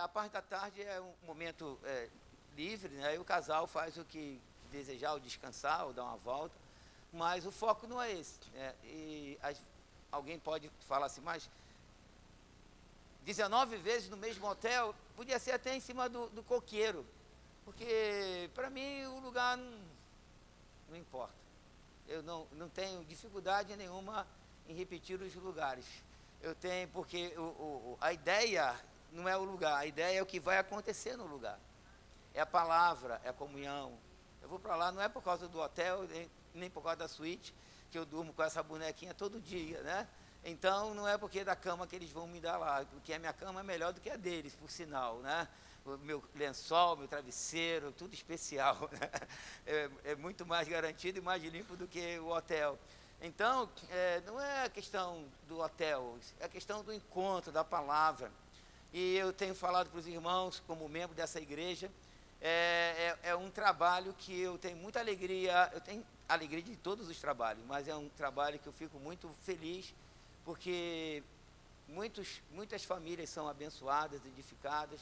a parte da tarde é um momento livre, né? Aí o casal faz o que desejar, ou descansar, ou dar uma volta, mas o foco não é esse. Alguém pode falar assim, mas 19 vezes no mesmo hotel, podia ser até em cima do coqueiro, porque para mim o lugar não importa. Eu não tenho dificuldade nenhuma em repetir os lugares. Eu tenho, porque a ideia não é o lugar, a ideia é o que vai acontecer no lugar. É a palavra, é a comunhão. Eu vou para lá não é por causa do hotel, nem por causa da suíte, que eu durmo com essa bonequinha todo dia, né? Então, não é porque da cama que eles vão me dar lá, porque a minha cama é melhor do que a deles, por sinal, né? O meu lençol, meu travesseiro, tudo especial, né? É muito mais garantido e mais limpo do que o hotel. Então, não é a questão do hotel, é a questão do encontro, da palavra. E eu tenho falado para os irmãos, como membro dessa igreja, é um trabalho que eu tenho muita alegria, eu tenho alegria de todos os trabalhos, mas é um trabalho que eu fico muito feliz, porque muitas famílias são abençoadas, edificadas.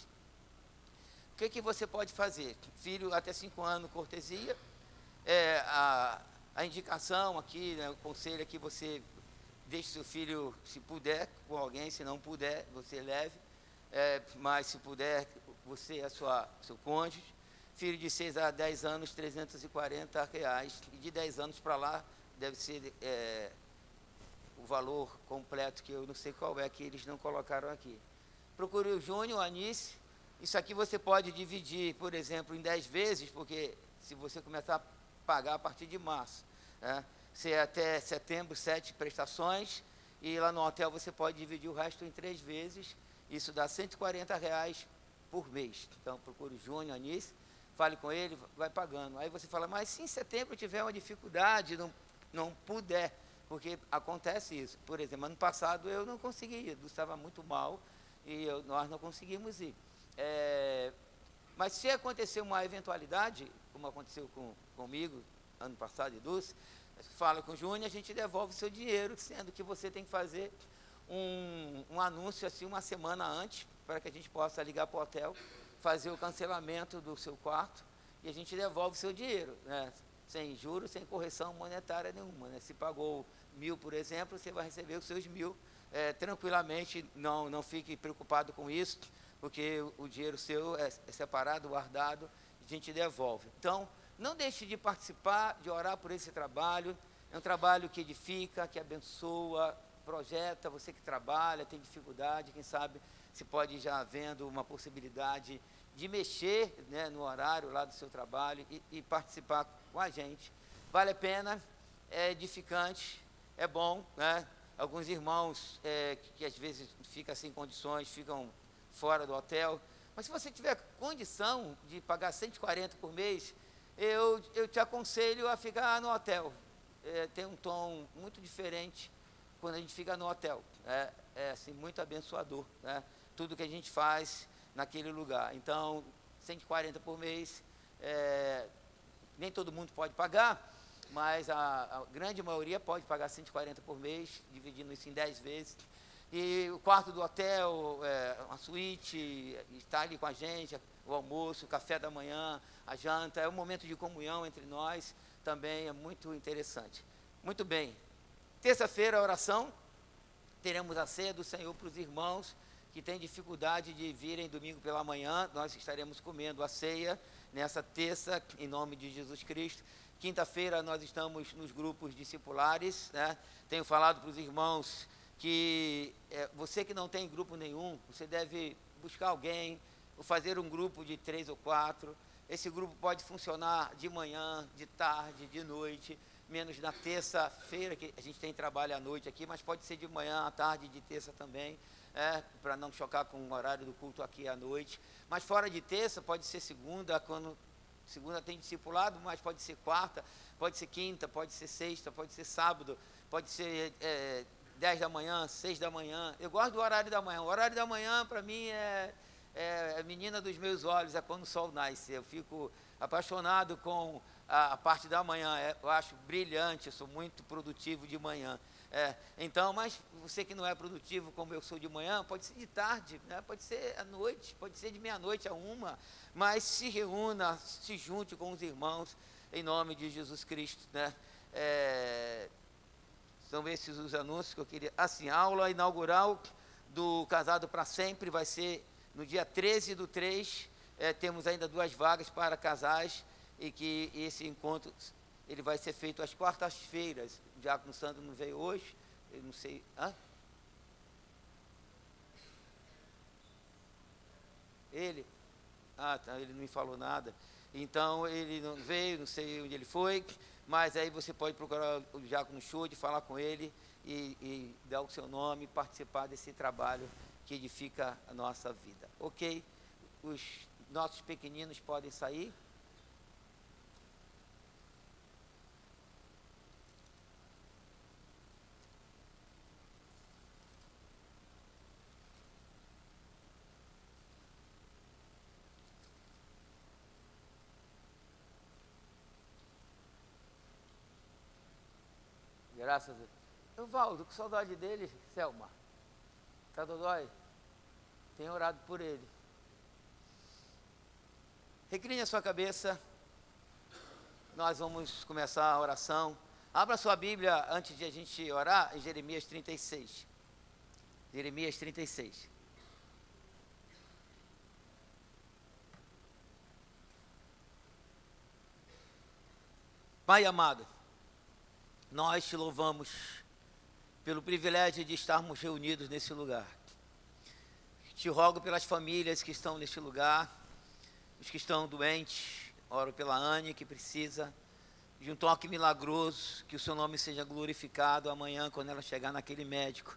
O que você pode fazer? Filho até 5 anos, cortesia, a indicação aqui, né, o conselho é que você deixe seu filho, se puder, com alguém, se não puder, você leve, mas se puder, você e seu cônjuge. Filho de 6 a 10 anos, R$ 340, e de 10 anos para lá, deve ser o valor completo, que eu não sei qual é, que eles não colocaram aqui. Procure o Júnior, o Anice. Isso aqui você pode dividir, por exemplo, em 10 vezes, porque se você começar a pagar a partir de março, né, se até setembro, 7 prestações, e lá no hotel você pode dividir o resto em 3 vezes, isso dá R$ 140 por mês. Então, procure o Júnior, Anice, fale com ele, vai pagando. Aí você fala, mas se em setembro tiver uma dificuldade, não puder, porque acontece isso. Por exemplo, ano passado eu não consegui ir, estava muito mal e nós não conseguimos ir. Mas se acontecer uma eventualidade, como aconteceu comigo ano passado e Dulce, fala com o Júnior, a gente devolve o seu dinheiro, sendo que você tem que fazer um anúncio assim uma semana antes, para que a gente possa ligar para o hotel, fazer o cancelamento do seu quarto e a gente devolve o seu dinheiro, né? Sem juros, sem correção monetária nenhuma, né? Se pagou 1.000, por exemplo, você vai receber os seus 1.000 tranquilamente, não fique preocupado com isso, porque o dinheiro seu é separado, guardado, a gente devolve. Então, não deixe de participar, de orar por esse trabalho. É um trabalho que edifica, que abençoa, projeta. Você que trabalha, tem dificuldade, quem sabe se pode ir já vendo uma possibilidade de mexer, né, no horário lá do seu trabalho e participar com a gente. Vale a pena, é edificante, é bom, né? Alguns irmãos que às vezes ficam sem condições, ficam fora do hotel. Mas se você tiver condição de pagar 140 por mês, eu te aconselho a ficar no hotel. Tem um tom muito diferente quando a gente fica no hotel. É assim, muito abençoador, né? Tudo que a gente faz naquele lugar. Então, 140 por mês, nem todo mundo pode pagar, mas a grande maioria pode pagar 140 por mês, dividindo isso em 10 vezes. E o quarto do hotel, uma suíte, está ali com a gente, o almoço, o café da manhã, a janta, é um momento de comunhão entre nós, também é muito interessante. Muito bem, terça-feira, a oração, teremos a ceia do Senhor para os irmãos que têm dificuldade de virem domingo pela manhã. Nós estaremos comendo a ceia nessa terça, em nome de Jesus Cristo. Quinta-feira nós estamos nos grupos discipulares, né? Tenho falado para os irmãos que você que não tem grupo nenhum, você deve buscar alguém, ou fazer um grupo de 3 ou 4. Esse grupo pode funcionar de manhã, de tarde, de noite, menos na terça-feira, que a gente tem trabalho à noite aqui, mas pode ser de manhã, à tarde, de terça também, para não chocar com o horário do culto aqui à noite. Mas fora de terça, pode ser segunda, quando segunda tem discipulado, mas pode ser quarta, pode ser quinta, pode ser sexta, pode ser sábado, pode ser 10 da manhã, 6 da manhã. Eu gosto do horário da manhã. O horário da manhã, para mim, é a menina dos meus olhos, é quando o sol nasce. Eu fico apaixonado com a parte da manhã. Eu acho brilhante, eu sou muito produtivo de manhã. Então, mas você que não é produtivo como eu sou de manhã, pode ser de tarde, né? Pode ser à noite, pode ser de meia-noite a 1, mas se reúna, se junte com os irmãos, em nome de Jesus Cristo, né? São esses os anúncios que eu queria. Assim, a aula inaugural do Casado para Sempre vai ser no dia 13/3. Temos ainda 2 vagas para casais, e que esse encontro ele vai ser feito às quartas-feiras. O Diácono Sandro não veio hoje, eu não sei. Ele? Tá, ele não me falou nada. Então, ele não veio, não sei onde ele foi, mas aí você pode procurar o Diácono Chode, falar com ele e dar o seu nome, participar desse trabalho que edifica a nossa vida. Ok? Os nossos pequeninos podem sair. Graças a Deus. Eu, Valdo, com saudade dele, Selma. Tá dodói? Tenho orado por ele. Recline a sua cabeça. Nós vamos começar a oração. Abra sua Bíblia antes de a gente orar em Jeremias 36. Jeremias 36. Pai amado, nós te louvamos pelo privilégio de estarmos reunidos nesse lugar. Te rogo pelas famílias que estão neste lugar, os que estão doentes. Oro pela Anne, que precisa de um toque milagroso, que o seu nome seja glorificado amanhã, quando ela chegar naquele médico.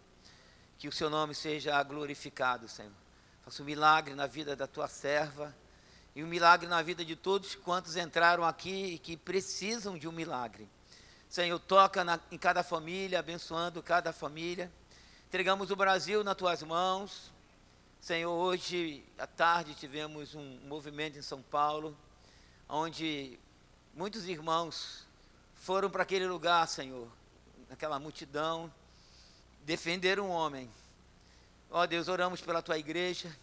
Que o seu nome seja glorificado, Senhor. Faça um milagre na vida da tua serva, e um milagre na vida de todos quantos entraram aqui e que precisam de um milagre. Senhor, toca em cada família, abençoando cada família. Entregamos o Brasil nas tuas mãos. Senhor, hoje à tarde tivemos um movimento em São Paulo, onde muitos irmãos foram para aquele lugar, Senhor, naquela multidão, defender um homem. Ó Deus, oramos pela tua igreja,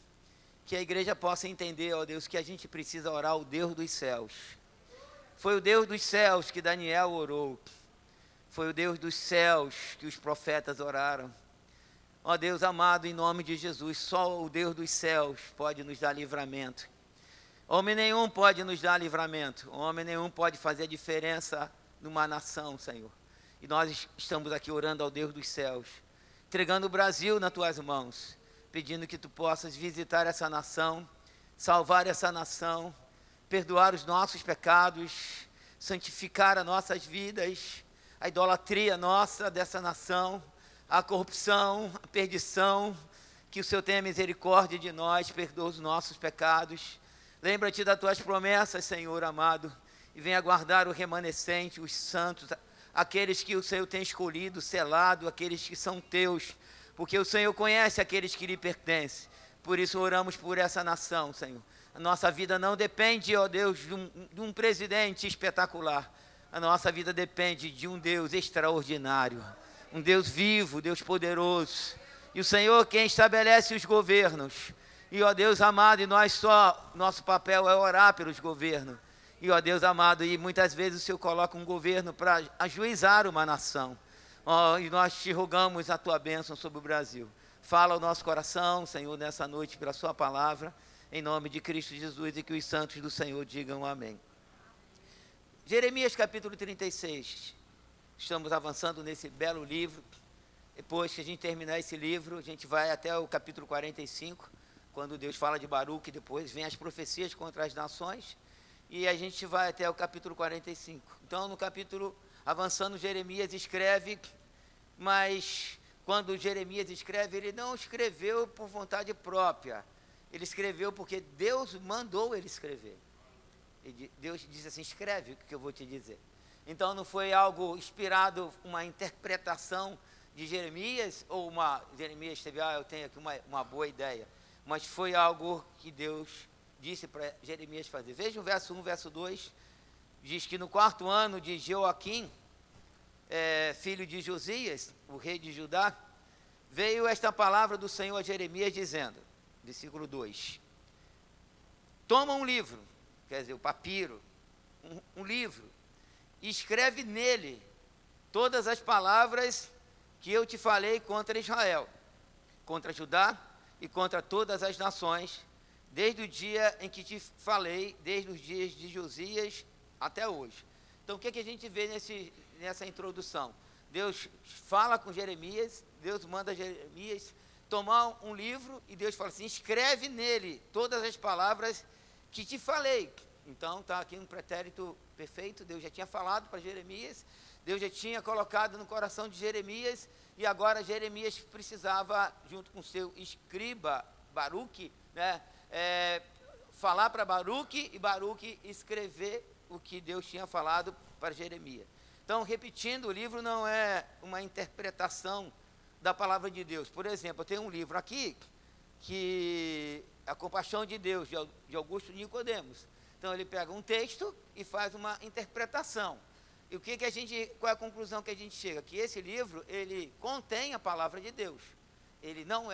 que a igreja possa entender, ó Deus, que a gente precisa orar ao Deus dos céus. Foi o Deus dos céus que Daniel orou. Foi o Deus dos céus que os profetas oraram. Ó Deus amado, em nome de Jesus, só o Deus dos céus pode nos dar livramento. Homem nenhum pode nos dar livramento. Homem nenhum pode fazer a diferença numa nação, Senhor. E nós estamos aqui orando ao Deus dos céus, entregando o Brasil nas tuas mãos, pedindo que tu possas visitar essa nação, salvar essa nação, perdoar os nossos pecados, santificar as nossas vidas, a idolatria nossa dessa nação, a corrupção, a perdição. Que o Senhor tenha misericórdia de nós, perdoa os nossos pecados. Lembra-te das tuas promessas, Senhor amado, e venha guardar o remanescente, os santos, aqueles que o Senhor tem escolhido, selado, aqueles que são teus, porque o Senhor conhece aqueles que lhe pertencem. Por isso oramos por essa nação, Senhor. A nossa vida não depende, ó Deus, de um presidente espetacular. A nossa vida depende de um Deus extraordinário, um Deus vivo, Deus poderoso. E o Senhor quem estabelece os governos. E, ó Deus amado, e nosso papel é orar pelos governos. E, ó Deus amado, e muitas vezes o Senhor coloca um governo para ajuizar uma nação. E nós te rogamos a tua bênção sobre o Brasil. Fala ao nosso coração, Senhor, nessa noite pela sua palavra, em nome de Cristo Jesus, e que os santos do Senhor digam amém. Jeremias capítulo 36. Estamos avançando nesse belo livro. Depois que a gente terminar esse livro, a gente vai até o capítulo 45, quando Deus fala de Baruque, depois vem as profecias contra as nações, e a gente vai até o capítulo 45. Então, no capítulo, avançando, Jeremias escreve, mas quando Jeremias escreve, ele não escreveu por vontade própria, ele escreveu porque Deus mandou ele escrever. Deus disse assim, escreve o que eu vou te dizer. Então, não foi algo inspirado, uma interpretação de Jeremias, ou Jeremias teve, eu tenho aqui uma boa ideia, mas foi algo que Deus disse para Jeremias fazer. Veja o verso 1, verso 2, diz que no 4º ano de Joaquim, filho de Josias, o rei de Judá, veio esta palavra do Senhor a Jeremias dizendo, versículo 2, toma um livro, quer dizer, o papiro, um livro, e escreve nele todas as palavras que eu te falei contra Israel, contra Judá e contra todas as nações, desde o dia em que te falei, desde os dias de Josias até hoje. Então, o que a gente vê nessa introdução? Deus fala com Jeremias, Deus manda Jeremias tomar um livro e Deus fala assim, escreve nele todas as palavras que te falei. Então, está aqui um pretérito perfeito, Deus já tinha falado para Jeremias, Deus já tinha colocado no coração de Jeremias, e agora Jeremias precisava, junto com seu escriba, Baruque, né, falar para Baruque, e Baruque escrever o que Deus tinha falado para Jeremias. Então, repetindo, o livro não é uma interpretação da palavra de Deus. Por exemplo, eu tenho um livro aqui, que é A Compaixão de Deus, de Augusto Nicodemos. Então, ele pega um texto e faz uma interpretação. E qual é a conclusão que a gente chega? Que esse livro, ele contém a palavra de Deus. Ele não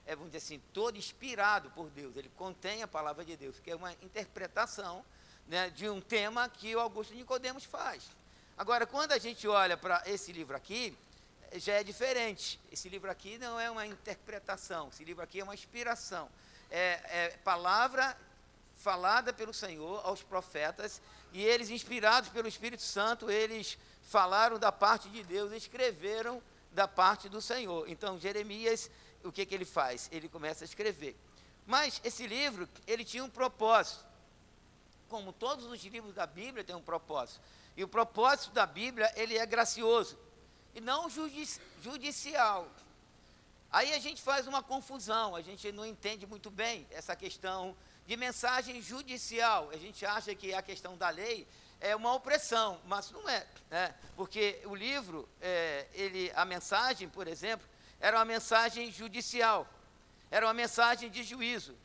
vamos dizer assim, todo inspirado por Deus. Ele contém a palavra de Deus, que é uma interpretação, né, de um tema que o Augusto Nicodemos faz. Agora, quando a gente olha para esse livro aqui, já é diferente. Esse livro aqui não é uma interpretação, esse livro aqui é uma inspiração. É palavra falada pelo Senhor aos profetas, e eles, inspirados pelo Espírito Santo, eles falaram da parte de Deus, escreveram da parte do Senhor. Então, Jeremias, o que ele faz? Ele começa a escrever. Mas esse livro, ele tinha um propósito. Como todos os livros da Bíblia têm um propósito. E o propósito da Bíblia, ele é gracioso e não judicial. Aí a gente faz uma confusão, a gente não entende muito bem essa questão de mensagem judicial. A gente acha que a questão da lei é uma opressão, mas não é, né? Porque o livro, a mensagem, por exemplo, era uma mensagem judicial, era uma mensagem de juízo.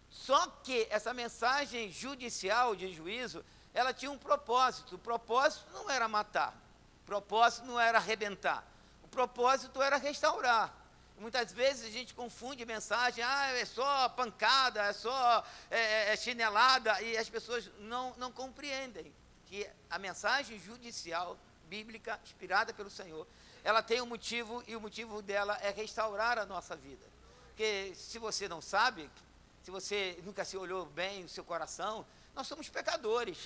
Só que essa mensagem judicial de juízo, ela tinha um propósito. O propósito não era matar, o propósito não era arrebentar, o propósito era restaurar. Muitas vezes a gente confunde mensagem, é só pancada, é só chinelada, e as pessoas não compreendem que a mensagem judicial, bíblica, inspirada pelo Senhor, ela tem um motivo, e o motivo dela é restaurar a nossa vida. Porque se você não sabe, se você nunca se olhou bem no seu coração, nós somos pecadores,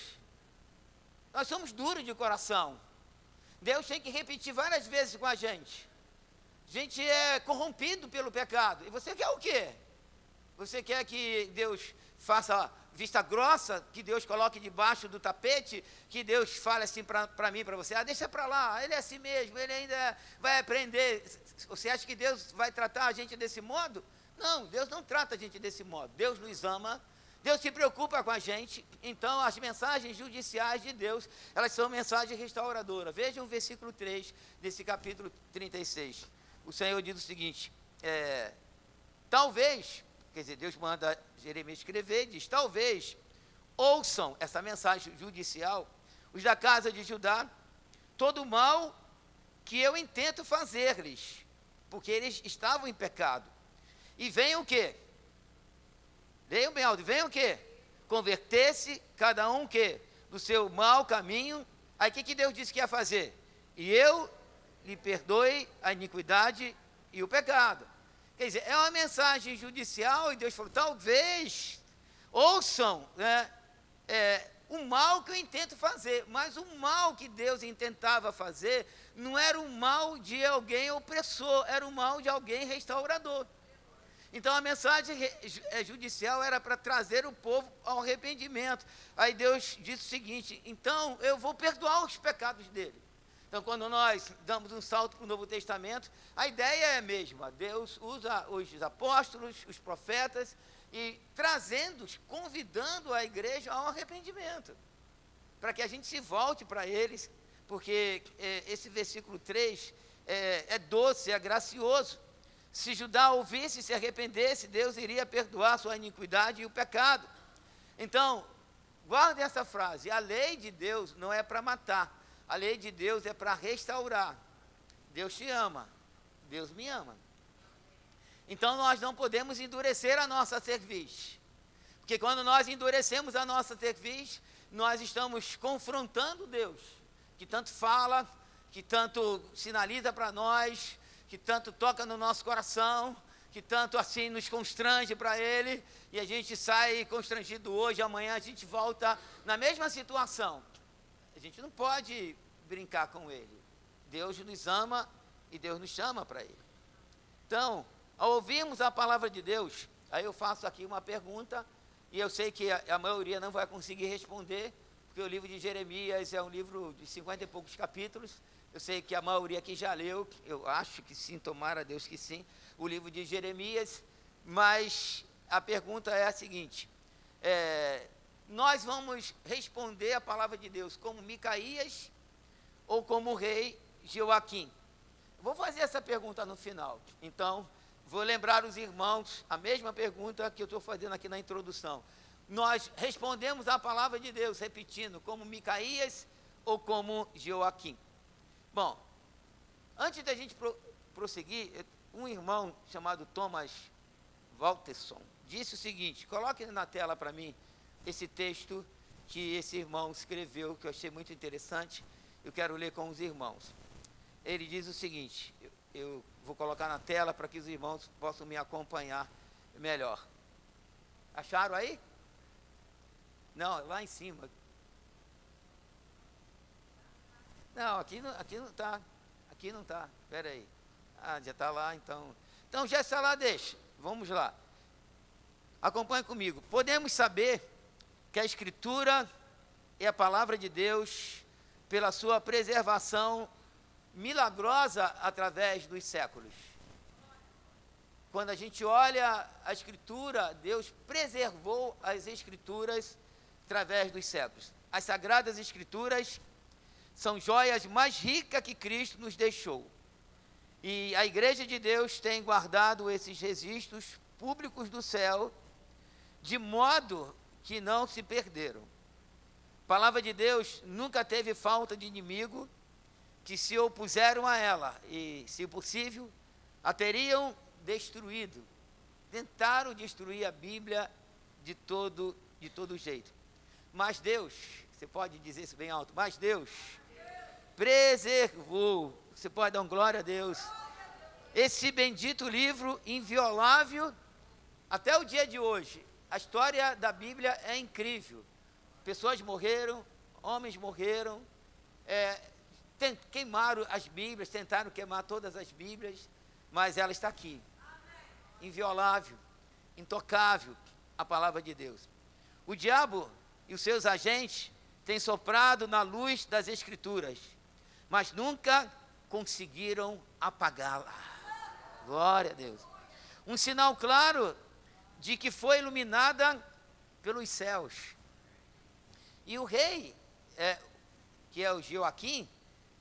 nós somos duros de coração. Deus tem que repetir várias vezes com a gente. A gente é corrompido pelo pecado. E você quer o quê? Você quer que Deus faça vista grossa, que Deus coloque debaixo do tapete, que Deus fale assim para mim, para você, deixa para lá, ele é assim mesmo, ele ainda vai aprender. Você acha que Deus vai tratar a gente desse modo? Não, Deus não trata a gente desse modo. Deus nos ama, Deus se preocupa com a gente. Então, as mensagens judiciais de Deus, elas são mensagens restauradoras. Vejam o versículo 3 desse capítulo 36. O Senhor diz o seguinte, talvez, quer dizer, Deus manda Jeremias escrever, diz, talvez ouçam essa mensagem judicial, os da casa de Judá, todo o mal que eu intento fazer-lhes, porque eles estavam em pecado. E venham o quê? Leiam bem alto, venham o quê? Converter-se, cada um o quê? Do seu mau caminho. Aí o que Deus disse que ia fazer? E eu lhe perdoe a iniquidade e o pecado. Quer dizer, é uma mensagem judicial, e Deus falou, talvez ouçam, né, o mal que eu intento fazer, mas o mal que Deus intentava fazer não era o mal de alguém opressor, era o mal de alguém restaurador. Então a mensagem judicial era para trazer o povo ao arrependimento. Aí Deus disse o seguinte, então eu vou perdoar os pecados dele. Então, quando nós damos um salto para o Novo Testamento, a ideia é a mesma. Deus usa os apóstolos, os profetas, e trazendo-os, convidando a igreja ao arrependimento, para que a gente se volte para eles, porque esse versículo 3 é doce, é gracioso. Se Judá ouvisse e se arrependesse, Deus iria perdoar sua iniquidade e o pecado. Então, guardem essa frase, a lei de Deus não é para matar, A lei de Deus é para restaurar. Deus te ama, Deus me ama. Então nós não podemos endurecer a nossa cerviz. Porque quando nós endurecemos a nossa cerviz, nós estamos confrontando Deus, que tanto fala, que tanto sinaliza para nós, que tanto toca no nosso coração, que tanto assim nos constrange para Ele, e a gente sai constrangido hoje, amanhã a gente volta na mesma situação. A gente não pode brincar com Ele. Deus nos ama e Deus nos chama para Ele. Então, ao ouvirmos a palavra de Deus, aí eu faço aqui uma pergunta, e eu sei que a maioria não vai conseguir responder, porque o livro de Jeremias é um livro de 50 e poucos capítulos. Eu sei que a maioria aqui já leu, eu acho que sim, tomara a Deus que sim, o livro de Jeremias, mas a pergunta é a seguinte: nós vamos responder a palavra de Deus como Micaías ou como o rei Joaquim? Vou fazer essa pergunta no final, então vou lembrar os irmãos a mesma pergunta que eu estou fazendo aqui na introdução. Nós respondemos a palavra de Deus, repetindo, como Micaías ou como Joaquim? Bom, antes da gente prosseguir, um irmão chamado Thomas Walterson disse o seguinte: coloque na tela para mim esse texto que esse irmão escreveu, que eu achei muito interessante, eu quero ler com os irmãos. Ele diz o seguinte, eu vou colocar na tela para que os irmãos possam me acompanhar melhor. Acharam aí? Não, lá em cima. Não, aqui não está. Aqui não está. Espera aí. Ah, já está lá, então. Então já está lá, deixa. Vamos lá. Acompanhe comigo. Podemos saber que a Escritura é a palavra de Deus pela sua preservação milagrosa através dos séculos. Quando a gente olha a Escritura, Deus preservou as Escrituras através dos séculos. As Sagradas Escrituras são joias mais ricas que Cristo nos deixou. E a Igreja de Deus tem guardado esses registros públicos do céu, de modo que não se perderam. A palavra de Deus nunca teve falta de inimigo que se opuseram a ela e, se possível, a teriam destruído. Tentaram destruir a Bíblia de todo jeito. Mas Deus, você pode dizer isso bem alto, mas Deus preservou, você pode dar glória a Deus, esse bendito livro inviolável até o dia de hoje. A história da Bíblia é incrível. Pessoas morreram, homens morreram, queimaram as Bíblias, tentaram queimar todas as Bíblias, mas ela está aqui, inviolável, intocável, a palavra de Deus. O diabo e os seus agentes têm soprado na luz das Escrituras, mas nunca conseguiram apagá-la. Glória a Deus. Um sinal claro de que foi iluminada pelos céus. E o rei, que é o Joaquim,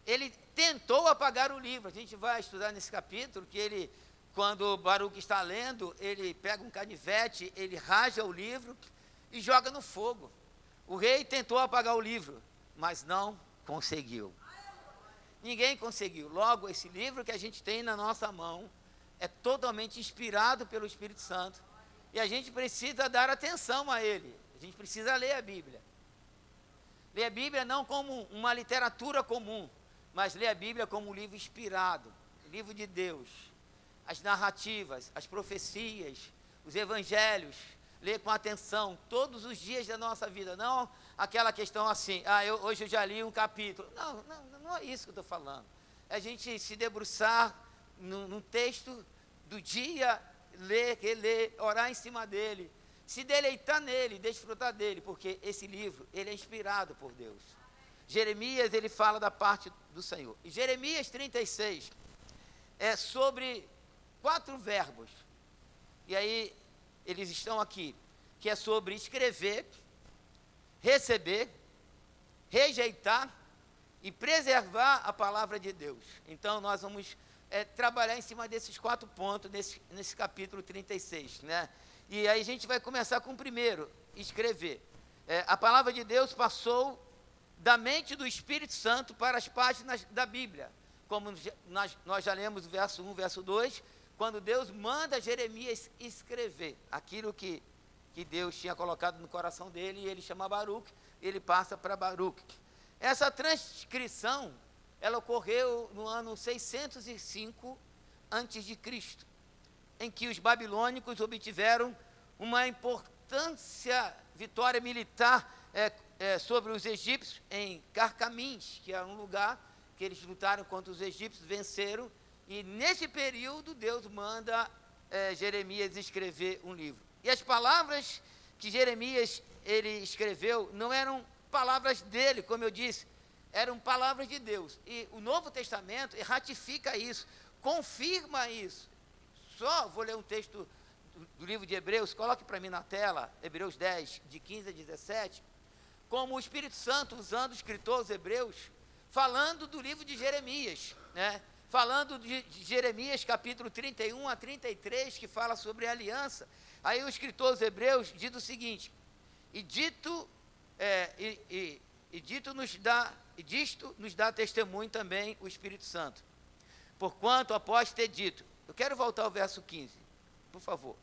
ele tentou apagar o livro. A gente vai estudar nesse capítulo que ele, quando o Baruque está lendo, ele pega um canivete, ele rasga o livro e joga no fogo. O rei tentou apagar o livro, mas não conseguiu. Ninguém conseguiu. Logo, esse livro que a gente tem na nossa mão é totalmente inspirado pelo Espírito Santo. E a gente precisa dar atenção a ele. A gente precisa ler a Bíblia. Ler a Bíblia não como uma literatura comum, mas ler a Bíblia como um livro inspirado, o livro de Deus. As narrativas, as profecias, os evangelhos, ler com atenção todos os dias da nossa vida, não aquela questão assim, hoje eu já li um capítulo. Não é isso que eu estou falando. É a gente se debruçar num texto do dia, ler, reler, orar em cima dele, se deleitar nele, desfrutar dele, porque esse livro, ele é inspirado por Deus. Jeremias, ele fala da parte do Senhor. E Jeremias 36 é sobre 4 verbos. E aí, eles estão aqui, que é sobre escrever, receber, rejeitar e preservar a palavra de Deus. Então, nós vamos trabalhar em cima desses 4 pontos, nesse capítulo 36, né? E aí a gente vai começar com o primeiro, escrever. A palavra de Deus passou da mente do Espírito Santo para as páginas da Bíblia. Como nós já lemos o verso 1, verso 2, quando Deus manda Jeremias escrever aquilo que Deus tinha colocado no coração dele, e ele chama Baruque, ele passa para Baruque. Essa transcrição, ela ocorreu no ano 605 a.C., em que os babilônicos obtiveram uma vitória militar sobre os egípcios em Carcamins, que era um lugar que eles lutaram contra os egípcios, venceram, e nesse período Deus manda Jeremias escrever um livro. E as palavras que Jeremias ele escreveu não eram palavras dele, como eu disse, eram palavras de Deus. E o Novo Testamento ratifica isso, confirma isso. Só vou ler um texto do livro de Hebreus, coloque para mim na tela, Hebreus 10, de 15 a 17, como o Espírito Santo, usando o escritor aos Hebreus, falando do livro de Jeremias, né? Falando de Jeremias, capítulo 31 a 33, que fala sobre a aliança. Aí o escritor aos Hebreus diz o seguinte: disto nos dá testemunho também o Espírito Santo. Porquanto, após ter dito, eu quero voltar ao verso 15, por favor.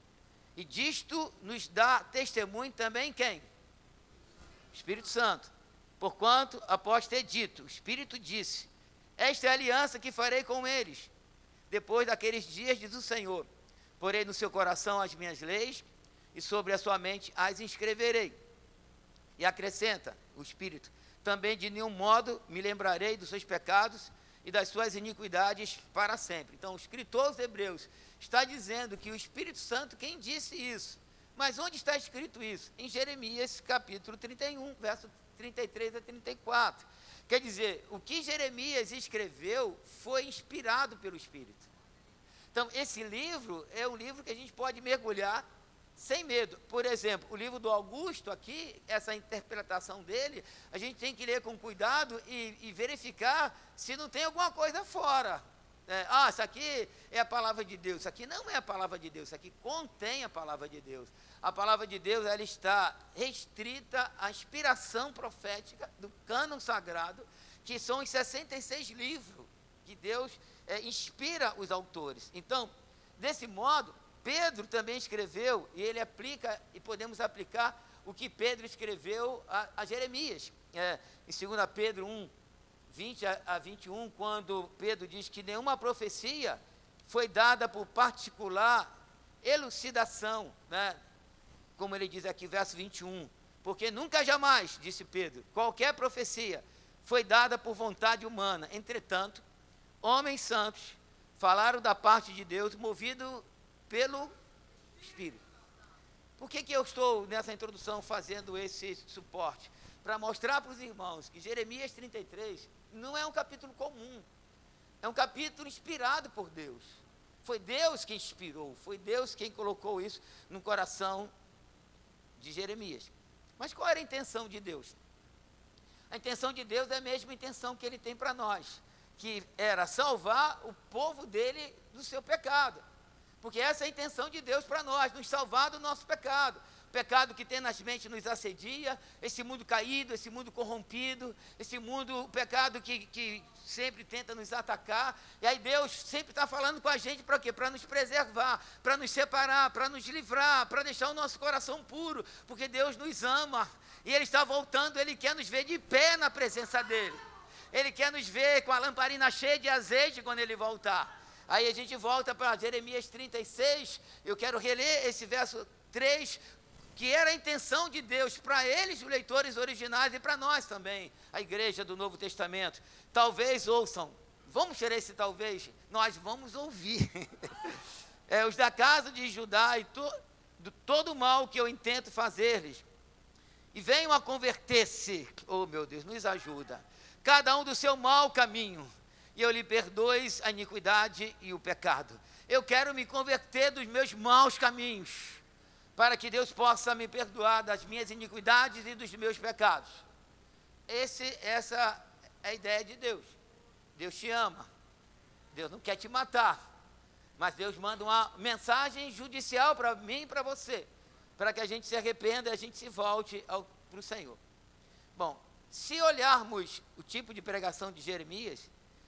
E disto nos dá testemunho também quem? O Espírito Santo. Porquanto, após ter dito, o Espírito disse: esta é a aliança que farei com eles. Depois daqueles dias, diz o Senhor, porei no seu coração as minhas leis, e sobre a sua mente as inscreverei. E acrescenta o Espírito: também de nenhum modo me lembrarei dos seus pecados e das suas iniquidades para sempre. Então, o escritor aos Hebreus está dizendo que o Espírito Santo, quem disse isso? Mas onde está escrito isso? Em Jeremias, capítulo 31, verso 33 a 34. Quer dizer, o que Jeremias escreveu foi inspirado pelo Espírito. Então, esse livro é um livro que a gente pode mergulhar sem medo. Por exemplo, o livro do Augusto aqui, essa interpretação dele, a gente tem que ler com cuidado e verificar se não tem alguma coisa fora. Isso aqui é a palavra de Deus. Isso aqui não é a palavra de Deus. Isso aqui contém a palavra de Deus. A palavra de Deus, ela está restrita à inspiração profética do cânon sagrado, que são os 66 livros que Deus inspira os autores. Então, desse modo, Pedro também escreveu, e ele aplica, e podemos aplicar o que Pedro escreveu a Jeremias. Em 2 Pedro 1, 20 a 21, quando Pedro diz que nenhuma profecia foi dada por particular elucidação, né? Como ele diz aqui, verso 21, porque nunca jamais, disse Pedro, qualquer profecia foi dada por vontade humana. Entretanto, homens santos falaram da parte de Deus, movido pelo Espírito. Por que eu estou nessa introdução fazendo esse suporte? Para mostrar para os irmãos que Jeremias 33 não é um capítulo comum, é um capítulo inspirado por Deus. Foi Deus quem inspirou, foi Deus quem colocou isso no coração de Jeremias. Mas qual era a intenção de Deus? A intenção de Deus é a mesma intenção que Ele tem para nós, que era salvar o povo dele do seu pecado. Porque essa é a intenção de Deus para nós, nos salvar do nosso pecado. O pecado que tenazmente nos assedia, esse mundo caído, esse mundo corrompido, esse mundo, o pecado que sempre tenta nos atacar. E aí Deus sempre está falando com a gente para quê? Para nos preservar, para nos separar, para nos livrar, para deixar o nosso coração puro, porque Deus nos ama. E Ele está voltando, Ele quer nos ver de pé na presença dEle. Ele quer nos ver com a lamparina cheia de azeite quando Ele voltar. Aí a gente volta para Jeremias 36, eu quero reler esse verso 3, que era a intenção de Deus para eles, os leitores originais, e para nós também, a igreja do Novo Testamento. Talvez ouçam, vamos tirar esse talvez, nós vamos ouvir. Os da casa de Judá e todo o mal que eu intento fazer-lhes, e venham a converter-se, oh meu Deus, nos ajuda, cada um do seu mau caminho, e eu lhe perdoes a iniquidade e o pecado. Eu quero me converter dos meus maus caminhos, para que Deus possa me perdoar das minhas iniquidades e dos meus pecados. Essa é a ideia de Deus. Deus te ama, Deus não quer te matar, mas Deus manda uma mensagem judicial para mim e para você, para que a gente se arrependa e a gente se volte para o Senhor. Bom, Se olharmos o tipo de pregação de Jeremias,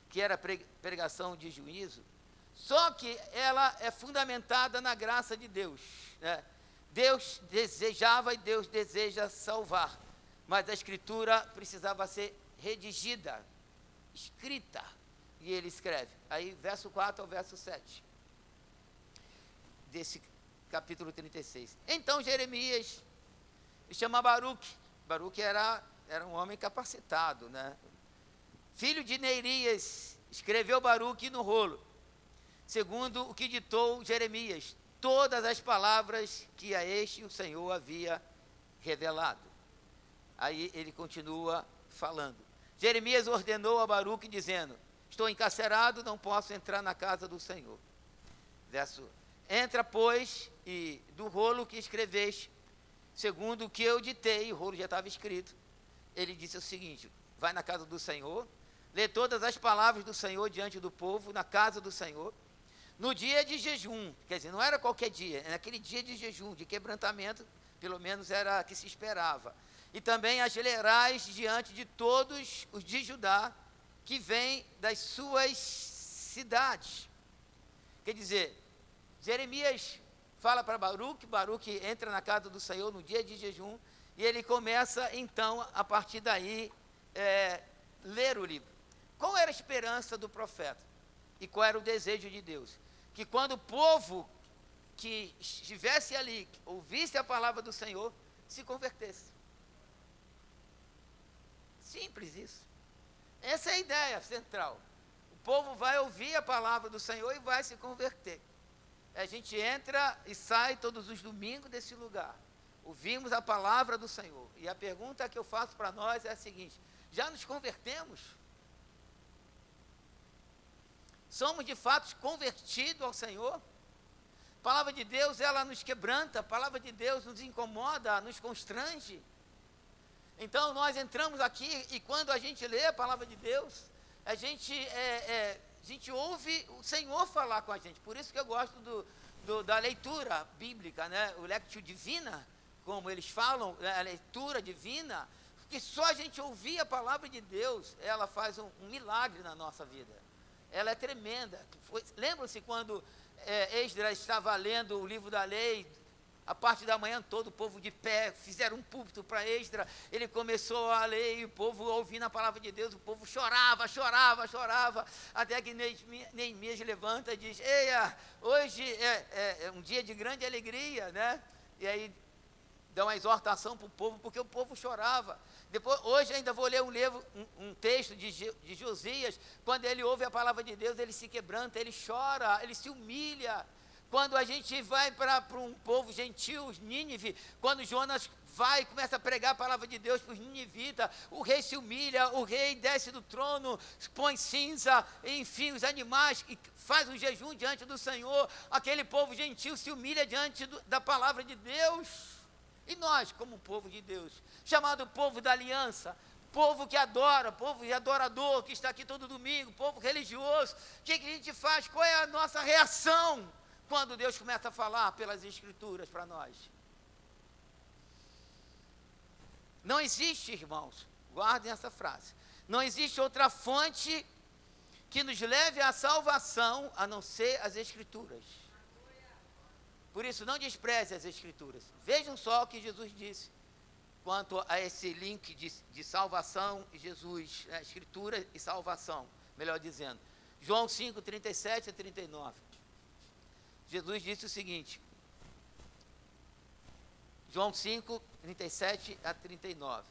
que era pregação de juízo, só que ela é fundamentada na graça de Deus, né? Deus desejava e Deus deseja salvar, mas a escritura precisava ser redigida, escrita, e ele escreve, aí verso 4 ao verso 7, desse capítulo 36. Então Jeremias chama Baruque. Baruque era um homem capacitado, né? Filho de Neirias, escreveu Baruque no rolo, segundo o que ditou Jeremias, todas as palavras que a este o Senhor havia revelado. Aí ele continua falando. Jeremias ordenou a Baruque dizendo, estou encarcerado, não posso entrar na casa do Senhor. Verso, entra, pois, e do rolo que escreveste, segundo o que eu ditei, o rolo já estava escrito, ele disse o seguinte, vai na casa do Senhor, lê todas as palavras do Senhor diante do povo, na casa do Senhor, no dia de jejum, quer dizer, não era qualquer dia, era aquele dia de jejum, de quebrantamento, pelo menos era que se esperava. E também as lerás diante de todos os de Judá, que vêm das suas cidades. Quer dizer, Jeremias fala para Baruque, Baruque entra na casa do Senhor no dia de jejum, e ele começa então, a partir daí, ler o livro. Qual era a esperança do profeta? E qual era o desejo de Deus? Que quando o povo que estivesse ali, ouvisse a palavra do Senhor, se convertesse. Simples isso. Essa é a ideia central. O povo vai ouvir a palavra do Senhor e vai se converter. A gente entra e sai todos os domingos desse lugar. Ouvimos a palavra do Senhor. E a pergunta que eu faço para nós é a seguinte: já nos convertemos? Somos de fato convertidos ao Senhor? A palavra de Deus, ela nos quebranta, a palavra de Deus nos incomoda, nos constrange. Então nós entramos aqui e quando a gente lê a palavra de Deus, a gente ouve o Senhor falar com a gente. Por isso que eu gosto da leitura bíblica, né? O lectio divina, como eles falam, a leitura divina, porque só a gente ouvir a palavra de Deus, ela faz um milagre na nossa vida. Ela é tremenda. Lembram-se quando Esdras estava lendo o livro da lei, a parte da manhã todo o povo de pé, fizeram um púlpito para Esdras, ele começou a ler e o povo ouvindo a palavra de Deus, o povo chorava, até que Neemias levanta e diz, eia, hoje é um dia de grande alegria, né? E aí dá uma exortação para o povo, porque o povo chorava. Depois, hoje ainda vou ler um texto de Josias, quando ele ouve a palavra de Deus, ele se quebranta, ele chora, ele se humilha. Quando a gente vai para um povo gentil, Nínive, quando Jonas vai e começa a pregar a palavra de Deus para os ninivitas, o rei se humilha, o rei desce do trono, põe cinza, enfim, os animais, e faz um jejum diante do Senhor, aquele povo gentil se humilha diante da palavra de Deus. E nós, como povo de Deus, chamado povo da aliança, povo que adora, povo de adorador, que está aqui todo domingo, povo religioso, o que a gente faz? Qual é a nossa reação quando Deus começa a falar pelas Escrituras para nós? Não existe, irmãos, guardem essa frase, não existe outra fonte que nos leve à salvação a não ser as Escrituras. Por isso, não despreze as Escrituras. Vejam só o que Jesus disse quanto a esse link de salvação e Jesus, Escritura e salvação, melhor dizendo. João 5, 37 a 39. Jesus disse o seguinte, João 5, 37 a 39.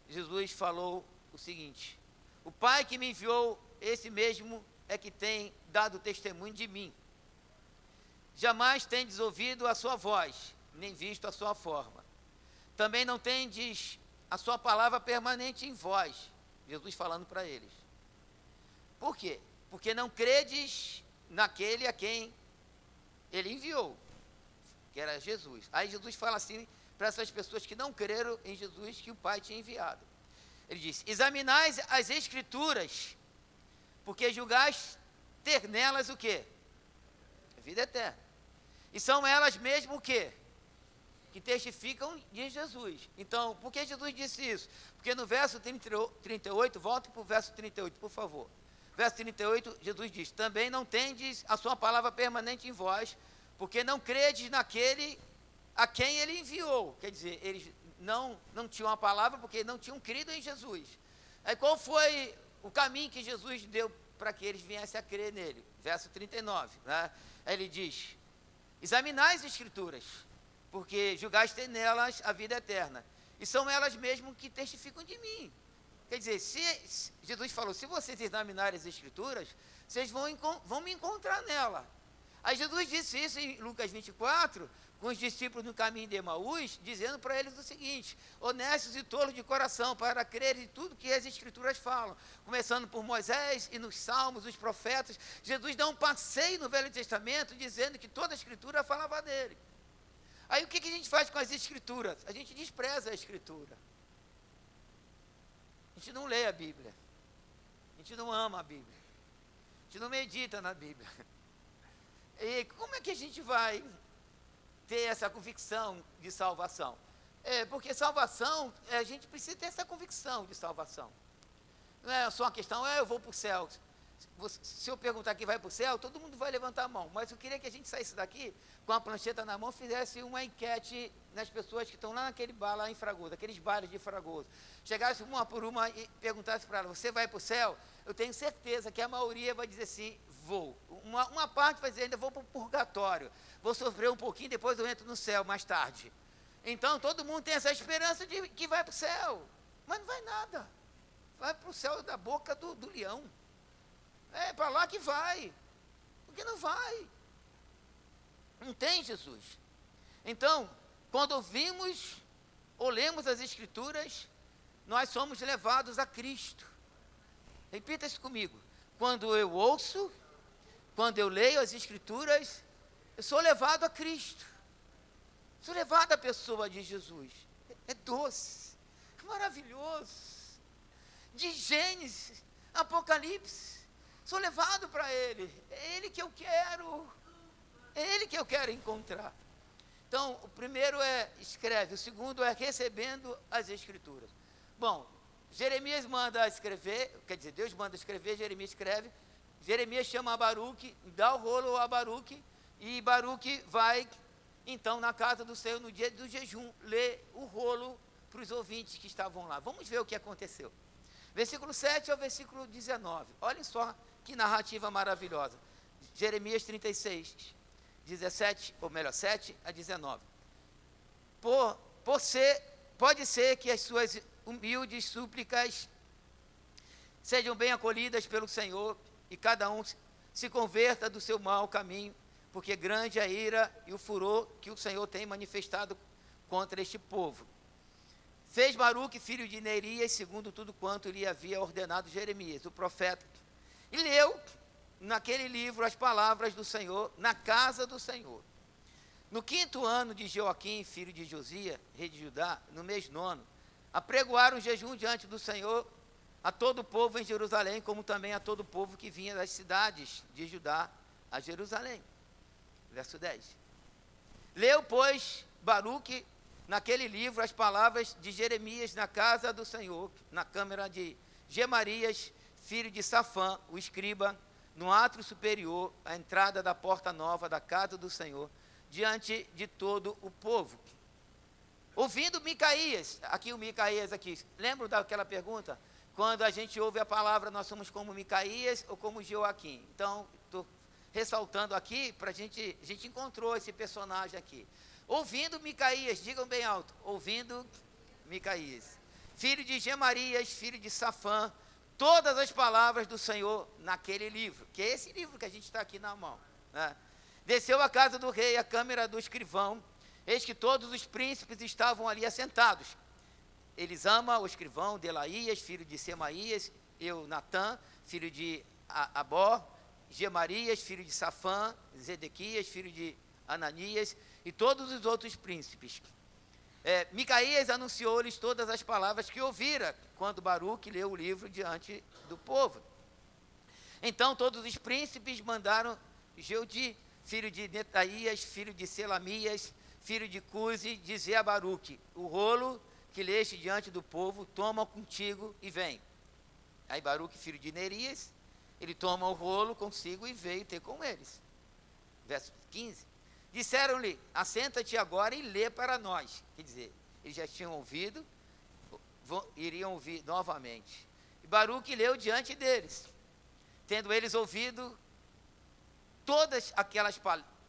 Jesus falou o seguinte, o Pai que me enviou, esse mesmo é que tem dado testemunho de mim. Jamais tendes ouvido a sua voz, nem visto a sua forma. Também não tendes a sua palavra permanente em vós. Jesus falando para eles. Por quê? Porque não credes naquele a quem ele enviou, que era Jesus. Aí Jesus fala assim para essas pessoas que não creram em Jesus, que o Pai tinha enviado. Ele disse, examinais as Escrituras, porque julgais ter nelas o quê? A vida eterna. E são elas mesmo o quê? que testificam de Jesus. Então, por que Jesus disse isso? Porque no verso 38, volte para o verso 38, por favor. Verso 38, Jesus diz: também não tendes a sua palavra permanente em vós, porque não credes naquele a quem ele enviou. Quer dizer, eles não tinham a palavra porque não tinham crido em Jesus. Aí qual foi o caminho que Jesus deu para que eles viessem a crer nele? Verso 39, né? Aí ele diz: examinai as Escrituras, porque julgaste nelas a vida eterna, e são elas mesmo que testificam de mim. Quer dizer, se Jesus falou, se vocês examinarem as Escrituras, vocês vão me encontrar nela. Aí Jesus disse isso em Lucas 24, com os discípulos no caminho de Emaús, dizendo para eles o seguinte: honestos e tolos de coração, para crer em tudo que as Escrituras falam, começando por Moisés e nos Salmos, os profetas. Jesus dá um passeio no Velho Testamento, dizendo que toda a Escritura falava dele. Aí o que a gente faz com as Escrituras? A gente despreza a Escritura. A gente não lê a Bíblia. A gente não ama a Bíblia. A gente não medita na Bíblia. E como é que a gente vai ter essa convicção de salvação? Porque salvação, a gente precisa ter essa convicção de salvação. Não é só uma questão, eu vou para o céu. Se eu perguntar quem vai para o céu, todo mundo vai levantar a mão. Mas eu queria que a gente saísse daqui com a prancheta na mão, fizesse uma enquete nas pessoas que estão lá naquele bar lá em Fragoso, aqueles bares de Fragoso. Chegasse uma por uma e perguntasse para ela: você vai para o céu? Eu tenho certeza que a maioria vai dizer sim, vou. Uma parte vai dizer, ainda vou para o purgatório, vou sofrer um pouquinho, depois eu entro no céu mais tarde. Então todo mundo tem essa esperança de que vai para o céu, mas não vai nada. Vai para o céu da boca do leão. É para lá que vai, porque não vai. Não tem Jesus. Então, quando ouvimos ou lemos as Escrituras, nós somos levados a Cristo. Repita isso comigo: quando eu ouço, quando eu leio as Escrituras, eu sou levado a Cristo. Sou levado à pessoa de Jesus. É doce, é maravilhoso. De Gênesis, Apocalipse, sou levado para Ele. É Ele que eu quero. É Ele que eu quero encontrar. Então, o primeiro é escreve, o segundo é recebendo as Escrituras. Bom, Jeremias manda escrever, quer dizer, Deus manda escrever, Jeremias escreve. Jeremias chama a Baruque, dá o rolo a Baruque, e Baruque vai, então, na casa do Senhor, no dia do jejum, ler o rolo para os ouvintes que estavam lá. Vamos ver o que aconteceu. Versículo 7 ao versículo 19. Olhem só que narrativa maravilhosa. Jeremias 36, 17, ou melhor, 7 a 19. Pode ser que as suas humildes súplicas sejam bem acolhidas pelo Senhor, e cada um se converta do seu mau caminho, porque grande é a ira e o furor que o Senhor tem manifestado contra este povo. Fez Baruque, filho de Nerias, segundo tudo quanto lhe havia ordenado Jeremias, o profeta, e leu naquele livro as palavras do Senhor, na casa do Senhor. No 5º ano de Joaquim, filho de Josias, rei de Judá, no mês 9, apregoaram jejum diante do Senhor a todo o povo em Jerusalém, como também a todo o povo que vinha das cidades de Judá a Jerusalém. Verso 10. Leu, pois, Baruque naquele livro as palavras de Jeremias na casa do Senhor, na câmara de Gemarias, filho de Safã, o escriba, no átrio superior, à entrada da porta nova da casa do Senhor, diante de todo o povo. Ouvindo Micaías, aqui o Micaías aqui, lembram daquela pergunta? Quando a gente ouve a palavra, nós somos como Micaías ou como Joaquim? Então, estou ressaltando aqui, a gente encontrou esse personagem aqui. Ouvindo Micaías, digam bem alto, ouvindo Micaías, filho de Gemarias, filho de Safã, todas as palavras do Senhor naquele livro, que é esse livro que a gente está aqui na mão, né? Desceu à casa do rei, à câmara do escrivão, eis que todos os príncipes estavam ali assentados. Elisama, o escrivão, Delaías, filho de Semaías, Eunatã, filho de Abó, Gemarias, filho de Safã, Zedequias, filho de Ananias, e todos os outros príncipes. Micaías anunciou-lhes todas as palavras que ouvira, quando Baruque leu o livro diante do povo. Então todos os príncipes mandaram Jeudi, filho de Netaías, filho de Selamias, filho de Cusi, dizer a Baruque: o rolo que leste diante do povo, toma contigo e vem. Aí Baruque, filho de Nerias, ele toma o rolo consigo e veio ter com eles. Verso 15. Disseram-lhe: assenta-te agora e lê para nós. Quer dizer, eles já tinham ouvido, iriam ouvir novamente. E Baruque leu diante deles. Tendo eles ouvido todas aquelas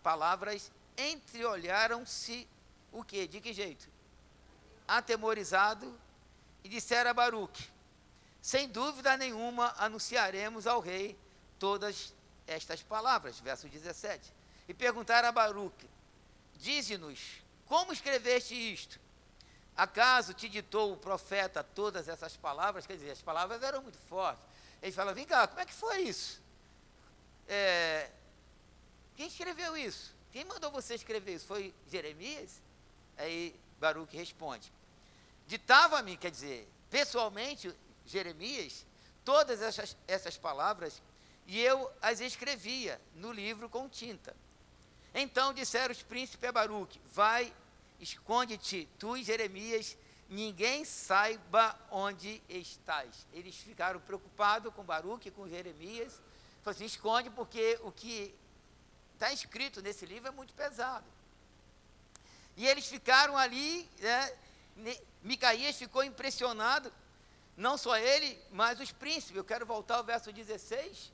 palavras, entreolharam-se, o quê? De que jeito? Atemorizado, e disseram a Baruque: sem dúvida nenhuma anunciaremos ao rei todas estas palavras. Verso 17. E perguntaram a Baruque: dize-nos, como escreveste isto? Acaso te ditou o profeta todas essas palavras? Quer dizer, as palavras eram muito fortes. Ele fala: vem cá, como é que foi isso? Quem escreveu isso? Quem mandou você escrever isso? Foi Jeremias? Aí Baruque responde: ditava-me, quer dizer, pessoalmente, Jeremias, todas essas palavras, e eu as escrevia no livro com tinta. Então disseram os príncipes a Baruque: vai, esconde-te, tu e Jeremias, ninguém saiba onde estás. Eles ficaram preocupados com Baruque e com Jeremias. Falaram assim: esconde, porque o que está escrito nesse livro é muito pesado. E eles ficaram ali, Micaías ficou impressionado, não só ele, mas os príncipes. Eu quero voltar ao verso 16,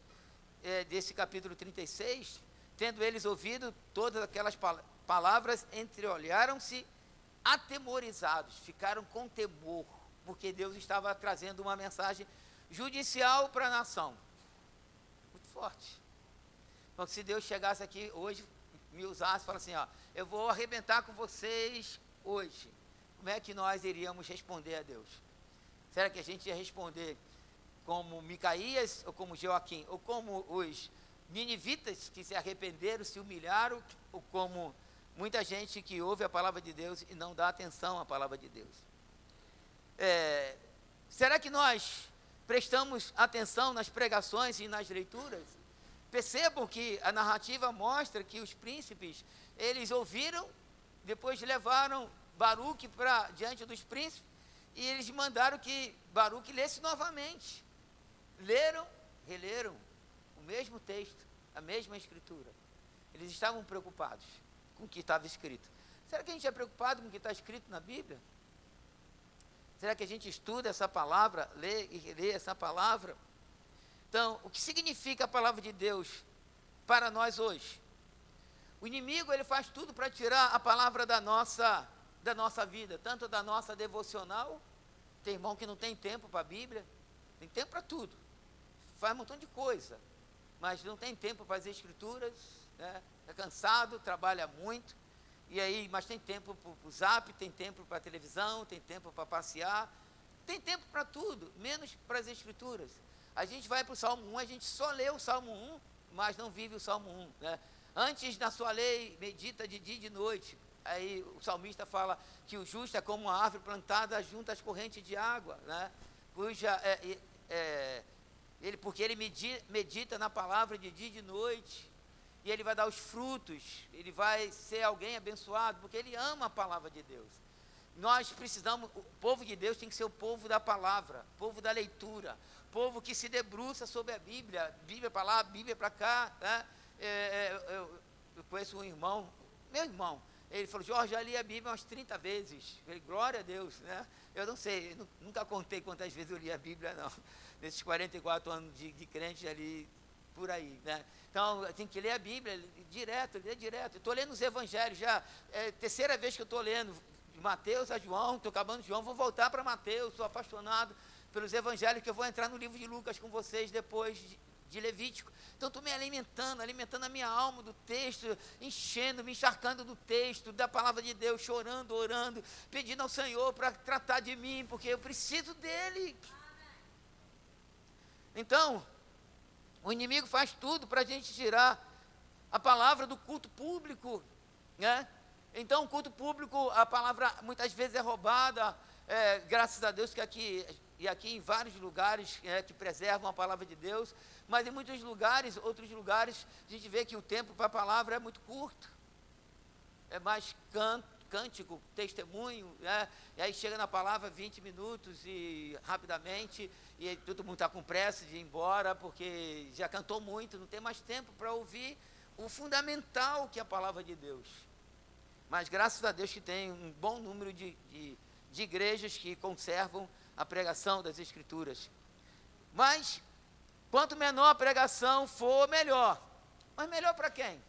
desse capítulo 36. Tendo eles ouvido todas aquelas palavras, entreolharam-se atemorizados, ficaram com temor, porque Deus estava trazendo uma mensagem judicial para a nação. Muito forte. Então, se Deus chegasse aqui hoje, me usasse, falasse assim: ó, eu vou arrebentar com vocês hoje, como é que nós iríamos responder a Deus? Será que a gente ia responder como Micaías, ou como Joaquim, ou como os ninivitas que se arrependeram, se humilharam, ou como muita gente que ouve a palavra de Deus e não dá atenção à palavra de Deus? Será que nós prestamos atenção nas pregações e nas leituras? Percebam que a narrativa mostra que os príncipes, eles ouviram, depois levaram Baruque para diante dos príncipes, e eles mandaram que Baruque lesse novamente. Leram, releram o mesmo texto, a mesma escritura. Eles estavam preocupados com o que estava escrito. Será que a gente é preocupado com o que está escrito na Bíblia? Será que a gente estuda essa palavra, lê e relê essa palavra? Então, o que significa a palavra de Deus para nós hoje? O inimigo, ele faz tudo para tirar a palavra da nossa vida, tanto da nossa devocional. Tem irmão que não tem tempo para a Bíblia, tem tempo para tudo, faz um montão de coisa, mas não tem tempo para as escrituras, né? É cansado, trabalha muito, e aí, mas tem tempo para o zap, tem tempo para a televisão, tem tempo para passear, tem tempo para tudo, menos para as escrituras. A gente vai para o Salmo 1, a gente só lê o Salmo 1, mas não vive o Salmo 1, né? Antes, na sua lei, medita de dia e de noite. Aí o salmista fala que o justo é como uma árvore plantada junto às correntes de água, né? Porque ele medita na palavra de dia e de noite, e ele vai dar os frutos, ele vai ser alguém abençoado, porque ele ama a palavra de Deus. Nós precisamos, o povo de Deus tem que ser o povo da palavra, povo da leitura, povo que se debruça sobre a Bíblia, Bíblia para lá, Bíblia para cá, né? Eu conheço um irmão, meu irmão, ele falou: Jorge, já li a Bíblia umas 30 vezes. Eu falei: glória a Deus, né? Eu não sei, nunca contei quantas vezes eu li a Bíblia, não. Nesses 44 anos de crente, já li por aí, né? Então, eu tenho que ler a Bíblia ler direto. Estou lendo os evangelhos já, terceira vez que eu estou lendo, de Mateus a João, estou acabando de João, vou voltar para Mateus, sou apaixonado pelos evangelhos, que eu vou entrar no livro de Lucas com vocês depois de Levítico. Então, estou me alimentando a minha alma do texto, enchendo, me encharcando do texto, da palavra de Deus, chorando, orando, pedindo ao Senhor para tratar de mim, porque eu preciso dEle. Então, o inimigo faz tudo para a gente tirar a palavra do culto público, né? Então, o culto público, a palavra muitas vezes é roubada, graças a Deus que aqui em vários lugares que preservam a palavra de Deus, mas em muitos lugares, outros lugares, a gente vê que o tempo para a palavra é muito curto. é mais cântico, testemunho, né? E aí chega na palavra 20 minutos e rapidamente, e aí todo mundo está com pressa de ir embora, porque já cantou muito, não tem mais tempo para ouvir o fundamental que é a palavra de Deus. Mas graças a Deus que tem um bom número de igrejas que conservam a pregação das Escrituras. Mas, quanto menor a pregação for, melhor. Mas melhor para quem?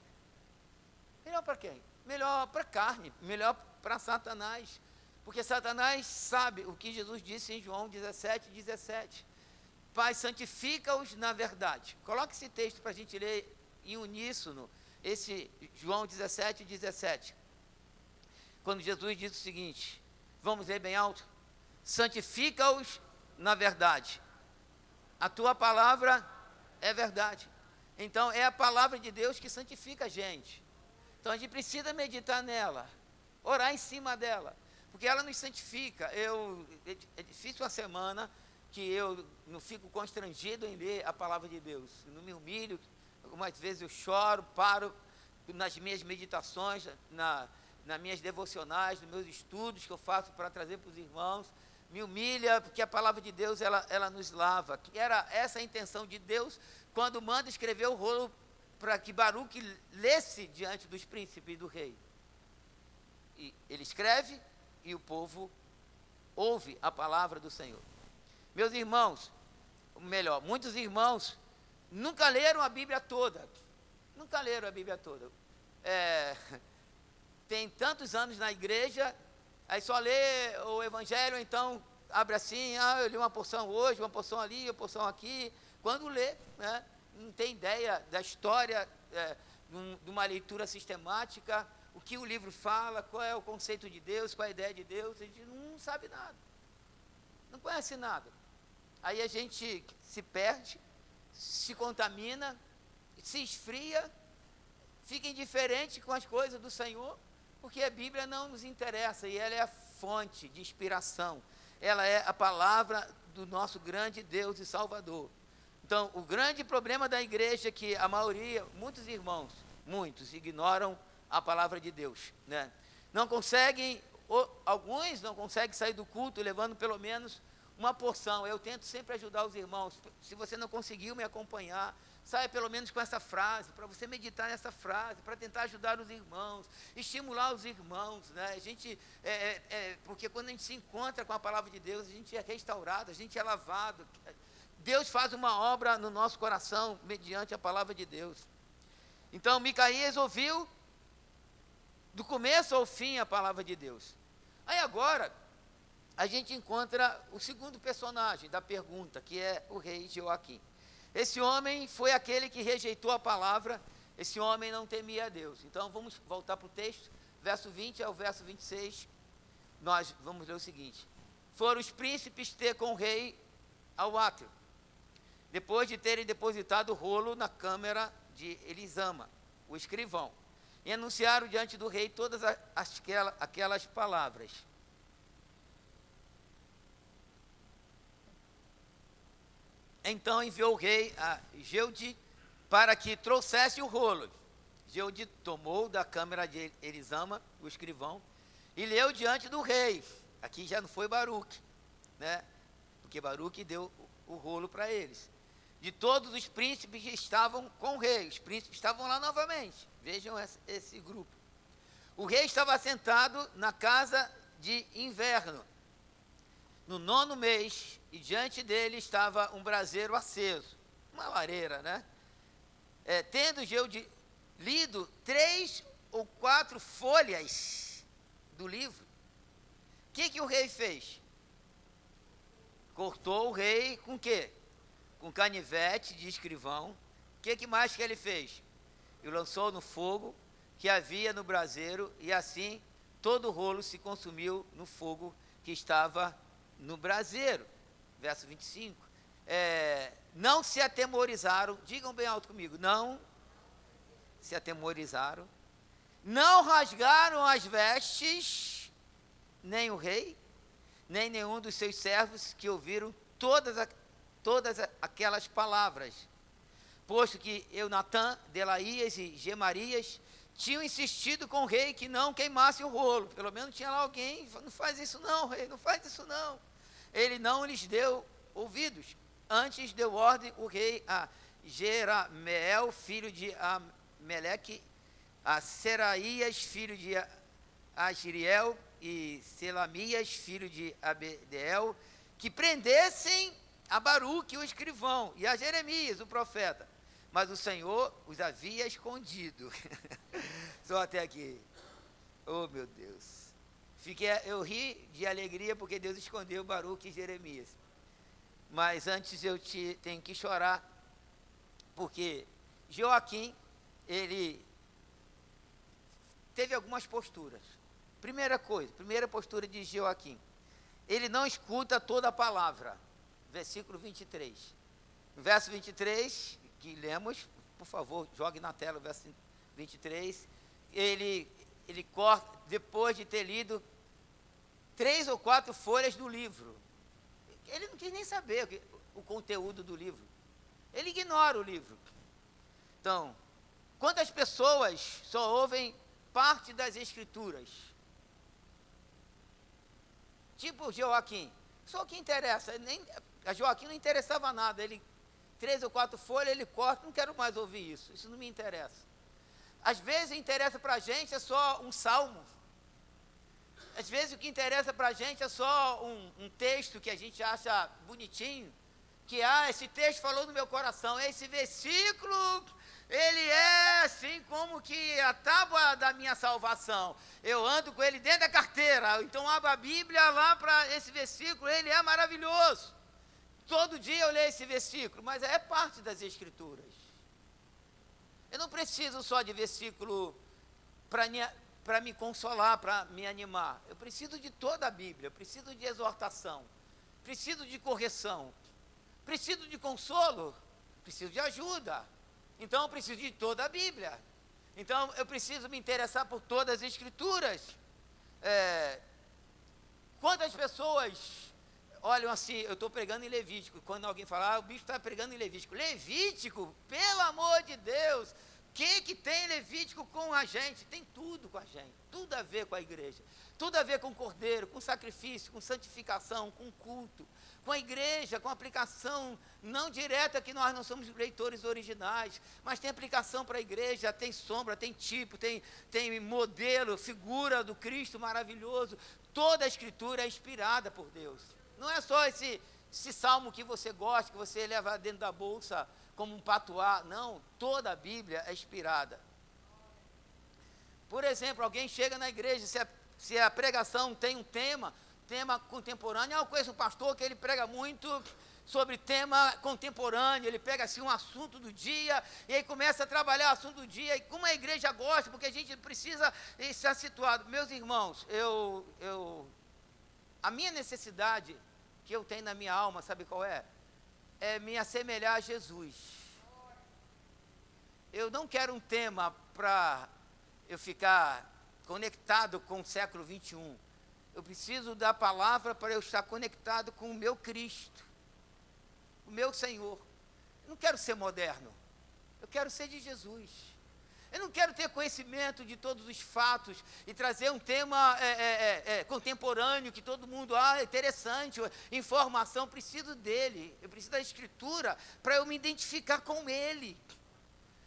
Melhor para quem? Melhor para a carne, melhor para Satanás. Porque Satanás sabe o que Jesus disse em João 17:17. Pai, santifica-os na verdade. Coloque esse texto para a gente ler em uníssono, esse João 17:17. Quando Jesus diz o seguinte, vamos ler bem alto: santifica-os na verdade. A tua palavra é verdade. Então, é a palavra de Deus que santifica a gente. Então, a gente precisa meditar nela, orar em cima dela, porque ela nos santifica. É difícil uma semana que eu não fico constrangido em ler a palavra de Deus. Eu não me humilho. Algumas vezes eu choro, paro nas minhas meditações, nas minhas devocionais, nos meus estudos que eu faço para trazer para os irmãos. Me humilha, porque a palavra de Deus, ela nos lava. Que era essa a intenção de Deus, quando manda escrever o rolo para que Baruque lesse diante dos príncipes e do rei. E ele escreve e o povo ouve a palavra do Senhor. Meus irmãos, melhor, muitos irmãos nunca leram a Bíblia toda. Nunca leram a Bíblia toda. Tem tantos anos na igreja, aí só lê o Evangelho, então abre assim, eu li uma porção hoje, uma porção ali, uma porção aqui. Quando lê, né, não tem ideia da história, de uma leitura sistemática, o que o livro fala, qual é o conceito de Deus, qual é a ideia de Deus, a gente não sabe nada, não conhece nada. Aí a gente se perde, se contamina, se esfria, fica indiferente com as coisas do Senhor, porque a Bíblia não nos interessa, e ela é a fonte de inspiração, ela é a palavra do nosso grande Deus e Salvador. Então, o grande problema da igreja é que a maioria, muitos irmãos, muitos ignoram a palavra de Deus, né? Não conseguem, alguns não conseguem sair do culto levando pelo menos uma porção. Eu tento sempre ajudar os irmãos. Se você não conseguiu me acompanhar, saia pelo menos com essa frase, para você meditar nessa frase, para tentar ajudar os irmãos, estimular os irmãos, né? A gente, porque quando a gente se encontra com a palavra de Deus, a gente é restaurado, a gente é lavado. Deus faz uma obra no nosso coração, mediante a palavra de Deus. Então, Micaías ouviu, do começo ao fim, a palavra de Deus. Aí agora, a gente encontra o segundo personagem da pergunta, que é o rei Joaquim. Esse homem foi aquele que rejeitou a palavra, esse homem não temia a Deus. Então, vamos voltar para o texto, verso 20 ao verso 26, nós vamos ler o seguinte: foram os príncipes ter com o rei ao átrio, depois de terem depositado o rolo na câmara de Elisama, o escrivão, e anunciaram diante do rei todas aquelas palavras. Então enviou o rei a Jeude para que trouxesse o rolo. Jeude tomou da câmara de Elisama, o escrivão, e leu diante do rei. Aqui já não foi Baruque, né? Porque Baruque deu o rolo para eles. De todos os príncipes que estavam com o rei, os príncipes estavam lá novamente. Vejam esse grupo. O rei estava sentado na casa de inverno, no 9º mês, e diante dele estava um braseiro aceso, uma lareira, né? Tendo Jeude lido 3 ou 4 folhas do livro, o que o rei fez? Cortou o rei com o quê? Com canivete de escrivão. O que mais que ele fez? E o lançou no fogo que havia no braseiro, e assim todo o rolo se consumiu no fogo que estava no braseiro. Verso 25. Não se atemorizaram, digam bem alto comigo, não se atemorizaram, não rasgaram as vestes, nem o rei, nem nenhum dos seus servos que ouviram todas aquelas palavras, posto que Eunatã, Delaías e Gemarias tinham insistido com o rei que não queimasse o rolo. Pelo menos tinha lá alguém, não faz isso não, rei, não faz isso não. Ele não lhes deu ouvidos. Antes deu ordem o rei a Jerameel, filho de Ameleque, a Seraías, filho de Asriel, e Selamias, filho de Abdeel, que prendessem a Baruque, o escrivão, e a Jeremias, o profeta. Mas o Senhor os havia escondido. Só até aqui. Oh, meu Deus. Eu ri de alegria porque Deus escondeu Baruque e Jeremias. Mas antes eu tenho que chorar, porque Joaquim, ele teve algumas posturas. Primeira postura de Joaquim. Ele não escuta toda a palavra. Versículo 23. No verso 23, que lemos, por favor, jogue na tela o verso 23. Ele corta, depois de ter lido 3 ou 4 folhas do livro. Ele não quis nem saber o conteúdo do livro. Ele ignora o livro. Então, quantas pessoas só ouvem parte das escrituras? Tipo Joaquim. Só o que interessa. A Joaquim não interessava nada. 3 ou 4 folhas, ele corta, não quero mais ouvir isso. Isso não me interessa. Às vezes, interessa para a gente é só um salmo. Às vezes, o que interessa para a gente é só um texto que a gente acha bonitinho. Que, esse texto falou no meu coração. Esse versículo, ele é assim como que a tábua da minha salvação. Eu ando com ele dentro da carteira. Então, abro a Bíblia lá para esse versículo. Ele é maravilhoso. Todo dia eu leio esse versículo, mas é parte das Escrituras. Eu não preciso só de versículo para me consolar, para me animar. Eu preciso de toda a Bíblia, eu preciso de exortação, preciso de correção, preciso de consolo, preciso de ajuda. Então eu preciso de toda a Bíblia. Então eu preciso me interessar por todas as Escrituras. Quantas pessoas olham assim, eu estou pregando em Levítico, quando alguém fala, o bicho está pregando em Levítico. Levítico, pelo amor de Deus, o que tem Levítico com a gente? Tem tudo com a gente, tudo a ver com a igreja, tudo a ver com o cordeiro, com sacrifício, com santificação, com culto, com a igreja, com aplicação não direta, que nós não somos leitores originais, mas tem aplicação para a igreja, tem sombra, tem tipo, tem modelo, figura do Cristo maravilhoso. Toda a Escritura é inspirada por Deus. Não é só esse salmo que você gosta, que você leva dentro da bolsa como um patuá. Não, toda a Bíblia é inspirada. Por exemplo, alguém chega na igreja, se a pregação tem um tema contemporâneo. Eu conheço um pastor que ele prega muito sobre tema contemporâneo. Ele pega assim um assunto do dia e aí começa a trabalhar o assunto do dia. E como a igreja gosta, porque a gente precisa estar situado. Meus irmãos, a minha necessidade que eu tenho na minha alma, sabe qual é? É me assemelhar a Jesus. Eu não quero um tema para eu ficar conectado com o século 21. Eu preciso da palavra para eu estar conectado com o meu Cristo, o meu Senhor. Eu não quero ser moderno, eu quero ser de Jesus. Eu não quero ter conhecimento de todos os fatos e trazer um tema contemporâneo que todo mundo, interessante, informação. Preciso dele, eu preciso da Escritura para eu me identificar com ele.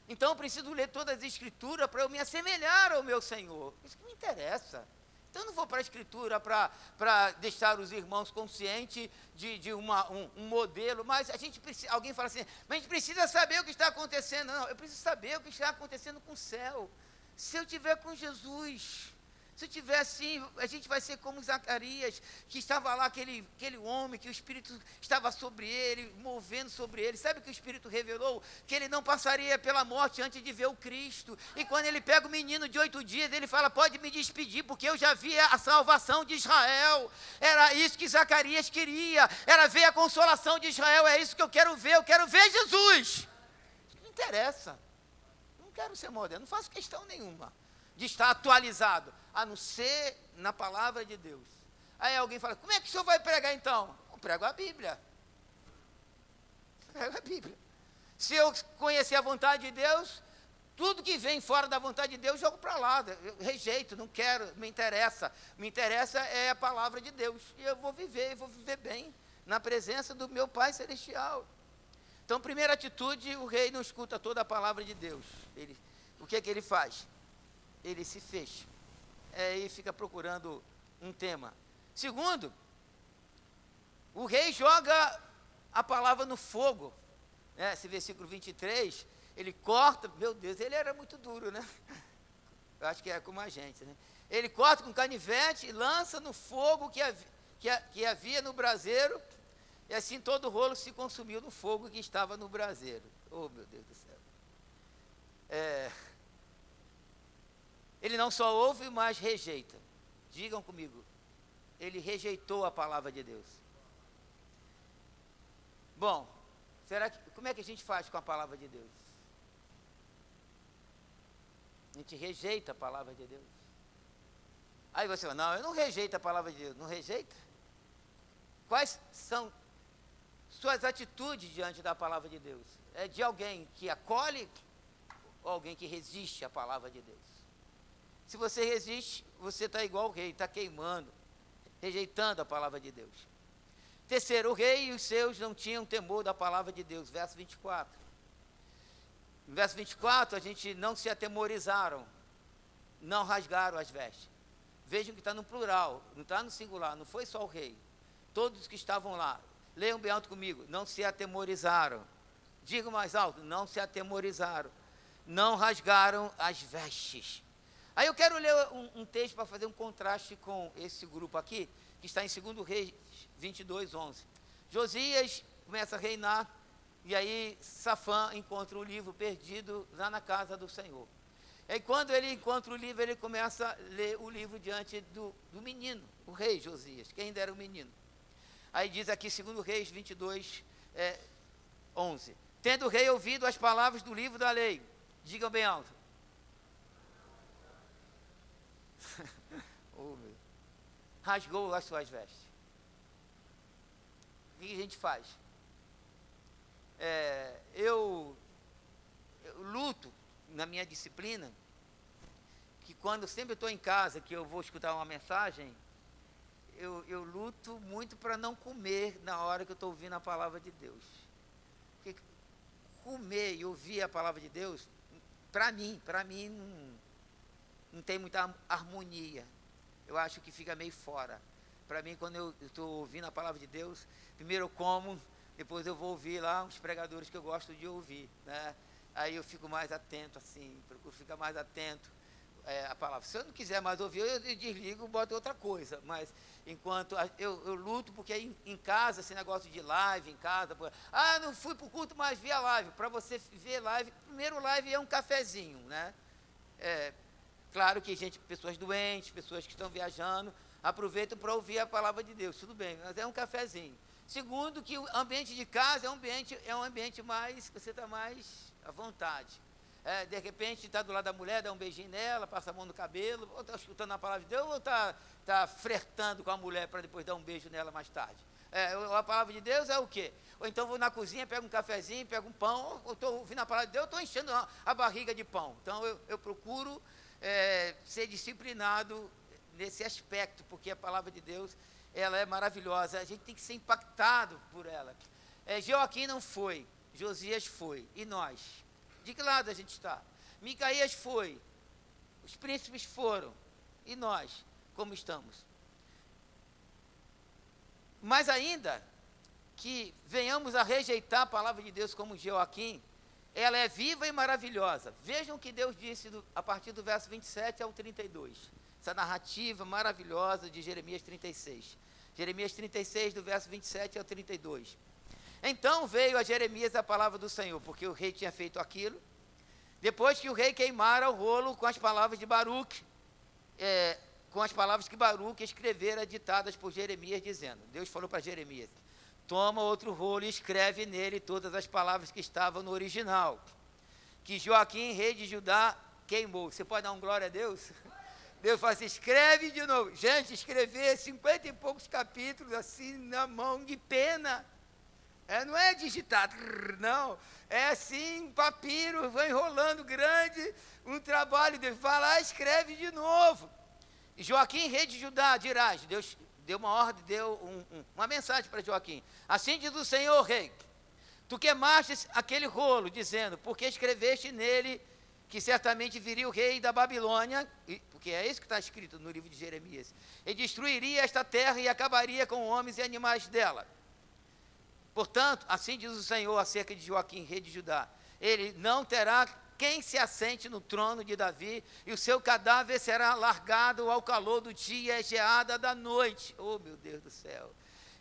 Então eu preciso ler todas as Escrituras para eu me assemelhar ao meu Senhor. Isso que me interessa. Então eu não vou para a Escritura para deixar os irmãos conscientes de um modelo, mas alguém fala assim, mas a gente precisa saber o que está acontecendo. Não, eu preciso saber o que está acontecendo com o céu. Se eu estiver com Jesus, se eu estiver assim, a gente vai ser como Zacarias, que estava lá, aquele homem, que o Espírito estava sobre ele, movendo sobre ele. Sabe o que o Espírito revelou? Que ele não passaria pela morte antes de ver o Cristo. E quando ele pega o menino de 8 dias, ele fala, pode me despedir, porque eu já vi a salvação de Israel. Era isso que Zacarias queria, era ver a consolação de Israel. É isso que eu quero ver Jesus. Isso não interessa. Não quero ser moderno, não faço questão nenhuma de estar atualizado, a não ser na palavra de Deus. Aí alguém fala, como é que o senhor vai pregar então? Eu prego a Bíblia. Prego a Bíblia. Se eu conhecer a vontade de Deus, Tudo que vem fora da vontade de Deus, jogo para lá, eu rejeito, não quero, me interessa. Me interessa é a palavra de Deus. E eu vou viver bem na presença do meu Pai Celestial. Então, primeira atitude, o rei não escuta toda a palavra de Deus. O que é que ele faz? Ele se fecha. E fica procurando um tema. Segundo, o rei joga a palavra no fogo. Esse versículo 23, ele corta, meu Deus, ele era muito duro, né? Eu acho que é como a gente, né? Ele corta com canivete e lança no fogo que havia no braseiro, e assim todo o rolo se consumiu no fogo que estava no braseiro. Oh, meu Deus do céu. Ele não só ouve, mas rejeita. Digam comigo, ele rejeitou a palavra de Deus. Bom, como é que a gente faz com a palavra de Deus? A gente rejeita a palavra de Deus. Aí você fala, não, eu não rejeito a palavra de Deus. Não rejeita? Quais são suas atitudes diante da palavra de Deus? É de alguém que acolhe ou alguém que resiste à palavra de Deus? Se você resiste, você está igual o rei, está queimando, rejeitando a palavra de Deus. Terceiro, o rei e os seus não tinham temor da palavra de Deus. Verso 24. No verso 24, a gente não se atemorizaram, não rasgaram as vestes. Vejam que está no plural, não está no singular, não foi só o rei. Todos que estavam lá, leiam bem alto comigo, não se atemorizaram. Digo mais alto, não se atemorizaram, não rasgaram as vestes. Aí eu quero ler um texto para fazer um contraste com esse grupo aqui, que está em 2 Reis 22, 11. Josias começa a reinar, e aí Safã encontra o livro perdido lá na casa do Senhor. E aí quando ele encontra o livro, ele começa a ler o livro diante do menino, o rei Josias, que ainda era um menino. Aí diz aqui, 2 Reis 22, 11. Tendo o rei ouvido as palavras do livro da lei, digam bem alto. Rasgou as suas vestes. O que a gente faz? Eu luto na minha disciplina, que quando sempre estou em casa, que eu vou escutar uma mensagem, eu luto muito para não comer na hora que eu estou ouvindo a palavra de Deus. Porque comer e ouvir a palavra de Deus, para mim não tem muita harmonia. Eu acho que fica meio fora. Para mim, quando eu estou ouvindo a palavra de Deus, primeiro eu como, depois eu vou ouvir lá uns pregadores que eu gosto de ouvir, né? Aí eu fico mais atento, assim, procuro ficar mais atento à palavra. Se eu não quiser mais ouvir, eu desligo, boto outra coisa. Mas enquanto eu luto, porque em casa, esse negócio de live em casa, não fui para o culto, mas vi a live. Para você ver live, primeiro live é um cafezinho, né? Claro que pessoas doentes, pessoas que estão viajando, aproveitam para ouvir a palavra de Deus, tudo bem, mas é um cafezinho. Segundo, que o ambiente de casa é um ambiente mais, você está mais à vontade. De repente, está do lado da mulher, dá um beijinho nela, passa a mão no cabelo, ou está escutando a palavra de Deus, ou está flertando com a mulher para depois dar um beijo nela mais tarde. A palavra de Deus é o quê? Ou então vou na cozinha, pego um cafezinho, pego um pão, ou estou ouvindo a palavra de Deus, estou enchendo a barriga de pão. Então eu procuro ser disciplinado nesse aspecto, porque a palavra de Deus, ela é maravilhosa, a gente tem que ser impactado por ela. Joaquim não foi, Josias foi, e nós? De que lado a gente está? Micaías foi, os príncipes foram, e nós, como estamos? Mas ainda que venhamos a rejeitar a palavra de Deus como Joaquim, ela é viva e maravilhosa. Vejam o que Deus disse a partir do verso 27 ao 32. Essa narrativa maravilhosa de Jeremias 36. Jeremias 36, do verso 27 ao 32. Então veio a Jeremias a palavra do Senhor, porque o rei tinha feito aquilo. Depois que o rei queimara o rolo com as palavras de Baruque, com as palavras que Baruque escrevera, ditadas por Jeremias, dizendo, Deus falou para Jeremias, toma outro rolo e escreve nele todas as palavras que estavam no original, que Joaquim, rei de Judá, queimou. Você pode dar um glória a Deus? Deus fala assim, escreve de novo. Gente, escrever 50 e poucos capítulos assim, na mão, de pena. Não é digitado, não. É assim, papiro, vai enrolando grande, um trabalho. Deus vai lá, escreve de novo. E Joaquim, rei de Judá, dirás, Deus deu uma ordem, deu uma mensagem para Joaquim. Assim diz o Senhor, rei, tu queimaste aquele rolo, dizendo, porque escreveste nele que certamente viria o rei da Babilônia, porque é isso que está escrito no livro de Jeremias, e destruiria esta terra e acabaria com homens e animais dela. Portanto, assim diz o Senhor acerca de Joaquim, rei de Judá, ele não terá quem se assente no trono de Davi, e o seu cadáver será largado ao calor do dia e geada da noite. Oh, meu Deus do céu!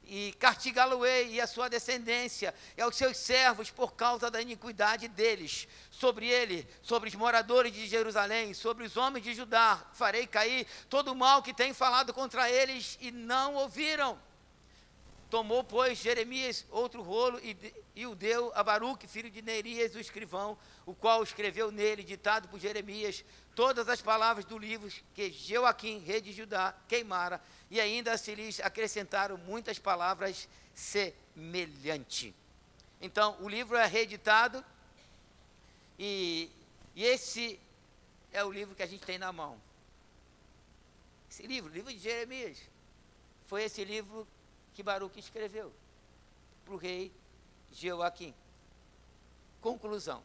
E castigá-lo-ei e a sua descendência, e aos seus servos, por causa da iniquidade deles, sobre ele, sobre os moradores de Jerusalém, sobre os homens de Judá, farei cair todo o mal que tem falado contra eles, e não ouviram. Tomou, pois, Jeremias outro rolo e o deu a Baruque, filho de Nerias, o escrivão, o qual escreveu nele, ditado por Jeremias, todas as palavras do livro que Joaquim, rei de Judá, queimara, e ainda se lhes acrescentaram muitas palavras semelhantes. Então, o livro é reeditado, e esse é o livro que a gente tem na mão. Esse livro, o livro de Jeremias, foi esse livro que Baruque escreveu para o rei Joaquim. Conclusão.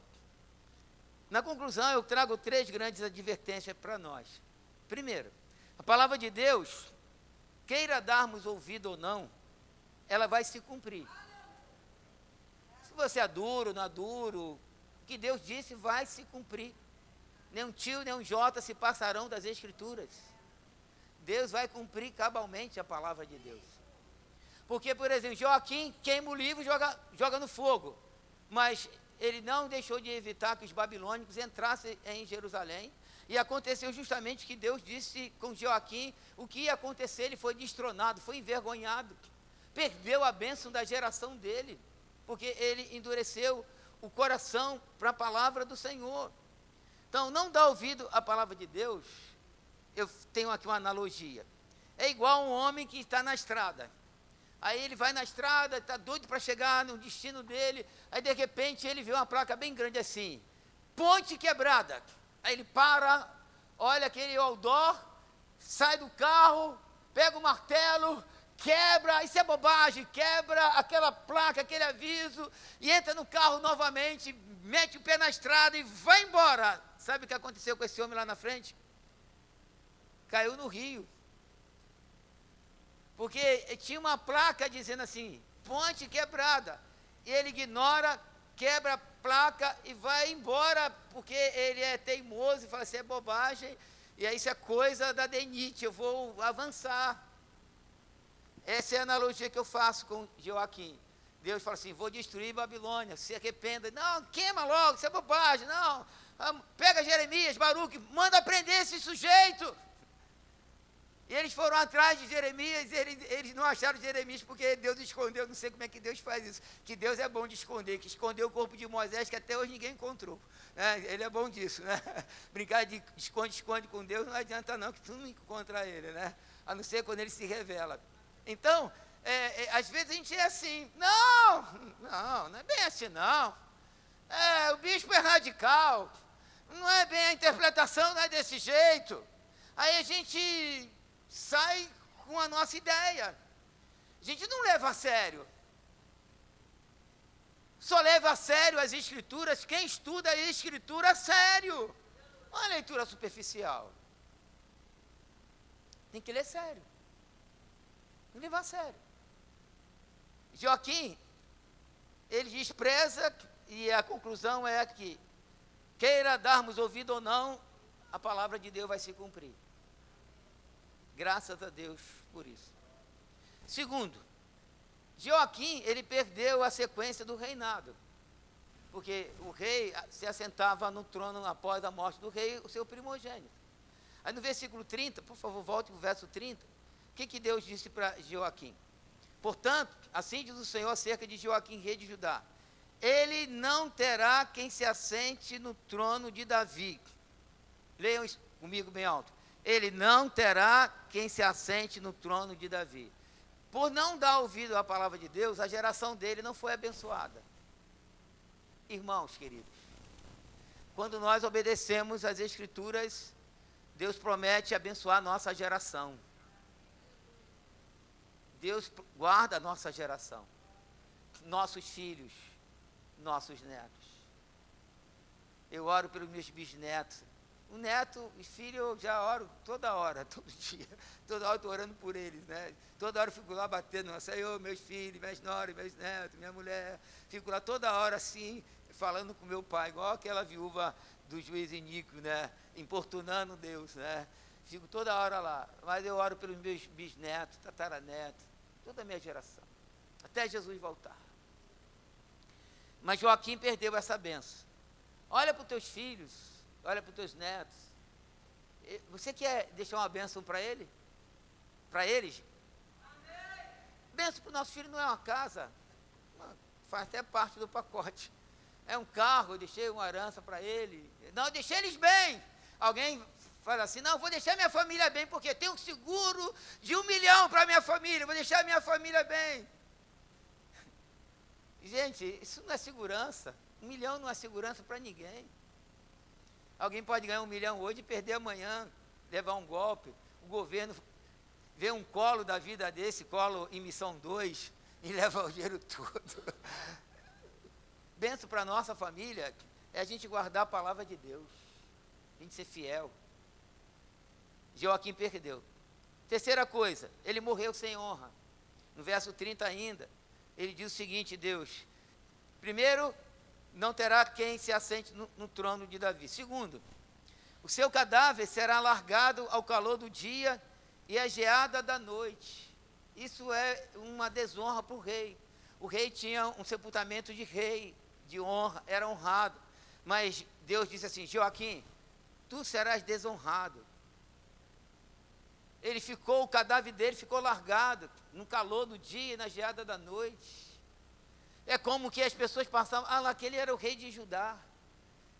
Na conclusão, eu trago 3 grandes advertências para nós. Primeiro, a palavra de Deus, queira darmos ouvido ou não, ela vai se cumprir. Se você é duro, não é duro, o que Deus disse vai se cumprir. Nem um tio, nem um jota se passarão das Escrituras. Deus vai cumprir cabalmente a palavra de Deus. Porque, por exemplo, Joaquim queima o livro e joga no fogo. Mas ele não deixou de evitar que os babilônicos entrassem em Jerusalém. E aconteceu justamente que Deus disse com Joaquim o que ia acontecer. Ele foi destronado, foi envergonhado. Perdeu a bênção da geração dele. Porque ele endureceu o coração para a palavra do Senhor. Então, não dá ouvido à palavra de Deus. Eu tenho aqui uma analogia. É igual um homem que está na estrada. Aí ele vai na estrada, está doido para chegar no destino dele, aí de repente ele vê uma placa bem grande assim, ponte quebrada. Aí ele para, olha aquele outdoor, sai do carro, pega o martelo, quebra, isso é bobagem, quebra aquela placa, aquele aviso, e entra no carro novamente, mete o pé na estrada e vai embora. Sabe o que aconteceu com esse homem lá na frente? Caiu no rio. Porque tinha uma placa dizendo assim, ponte quebrada. E ele ignora, quebra a placa e vai embora, porque ele é teimoso e fala assim, é bobagem, e aí isso é coisa da Denite, eu vou avançar. Essa é a analogia que eu faço com Joaquim. Deus fala assim, vou destruir Babilônia, se arrependa. Não, queima logo, isso é bobagem, não. Pega Jeremias, Baruque, manda prender esse sujeito. E eles foram atrás de Jeremias, e eles não acharam Jeremias, porque Deus escondeu, não sei como é que Deus faz isso, que Deus é bom de esconder, que escondeu o corpo de Moisés, que até hoje ninguém encontrou, né? Ele é bom disso, né? Brincar de esconde com Deus não adianta não, que tu não encontra ele, né? A não ser quando ele se revela. Então, às vezes a gente é assim, não é bem assim não, o bispo é radical, não é bem a interpretação, não é desse jeito, aí a gente sai com a nossa ideia. A gente não leva a sério. Só leva a sério as Escrituras quem estuda a Escritura a sério. Não é leitura superficial. Tem que ler sério. Tem que levar a sério. Joaquim, ele despreza, e a conclusão é que, queira darmos ouvido ou não, a palavra de Deus vai se cumprir. Graças a Deus por isso. Segundo, Joaquim, ele perdeu a sequência do reinado. Porque o rei se assentava no trono após a morte do rei, o seu primogênito. Aí no versículo 30, por favor, volte para o verso 30. O que Deus disse para Joaquim? Portanto, assim diz o Senhor acerca de Joaquim, rei de Judá. Ele não terá quem se assente no trono de Davi. Leiam isso comigo bem alto. Ele não terá quem se assente no trono de Davi. Por não dar ouvido à palavra de Deus, a geração dele não foi abençoada. Irmãos queridos, quando nós obedecemos às Escrituras, Deus promete abençoar a nossa geração. Deus guarda a nossa geração, nossos filhos, nossos netos. Eu oro pelos meus bisnetos. O neto e filho eu já oro toda hora, todo dia. Toda hora eu estou orando por eles, né? Toda hora eu fico lá batendo, Senhor, meus filhos, minhas noras, meus netos, minha mulher. Fico lá toda hora assim, falando com meu pai, igual aquela viúva do juiz Iníquo, né? Importunando Deus, né? Fico toda hora lá. Mas eu oro pelos meus bisnetos, tataranetos, toda a minha geração. Até Jesus voltar. Mas Joaquim perdeu essa benção. Olha para os teus filhos, olha para os teus netos. Você quer deixar uma bênção para ele? Para eles? Amém. Bênção para o nosso filho não é uma casa, faz até parte do pacote. É um carro, eu deixei uma herança para ele. Não, eu deixei eles bem. Alguém fala assim, não, vou deixar minha família bem, porque tem um seguro de 1 milhão para minha família, vou deixar minha família bem. Gente, isso não é segurança. 1 milhão não é segurança para ninguém. Alguém pode ganhar 1 milhão hoje e perder amanhã, levar um golpe. O governo vê um colo da vida desse, colo em missão 2, e leva o dinheiro todo. Benção para a nossa família é a gente guardar a palavra de Deus, a gente ser fiel. Joaquim perdeu. Terceira coisa, ele morreu sem honra. No verso 30 ainda, ele diz o seguinte, Deus, primeiro, não terá quem se assente no trono de Davi. Segundo, o seu cadáver será largado ao calor do dia e à geada da noite. Isso é uma desonra para o rei. O rei tinha um sepultamento de rei, de honra, era honrado. Mas Deus disse assim, Joaquim, tu serás desonrado. O cadáver dele ficou largado no calor do dia e na geada da noite. É como que as pessoas passavam, lá, aquele era o rei de Judá.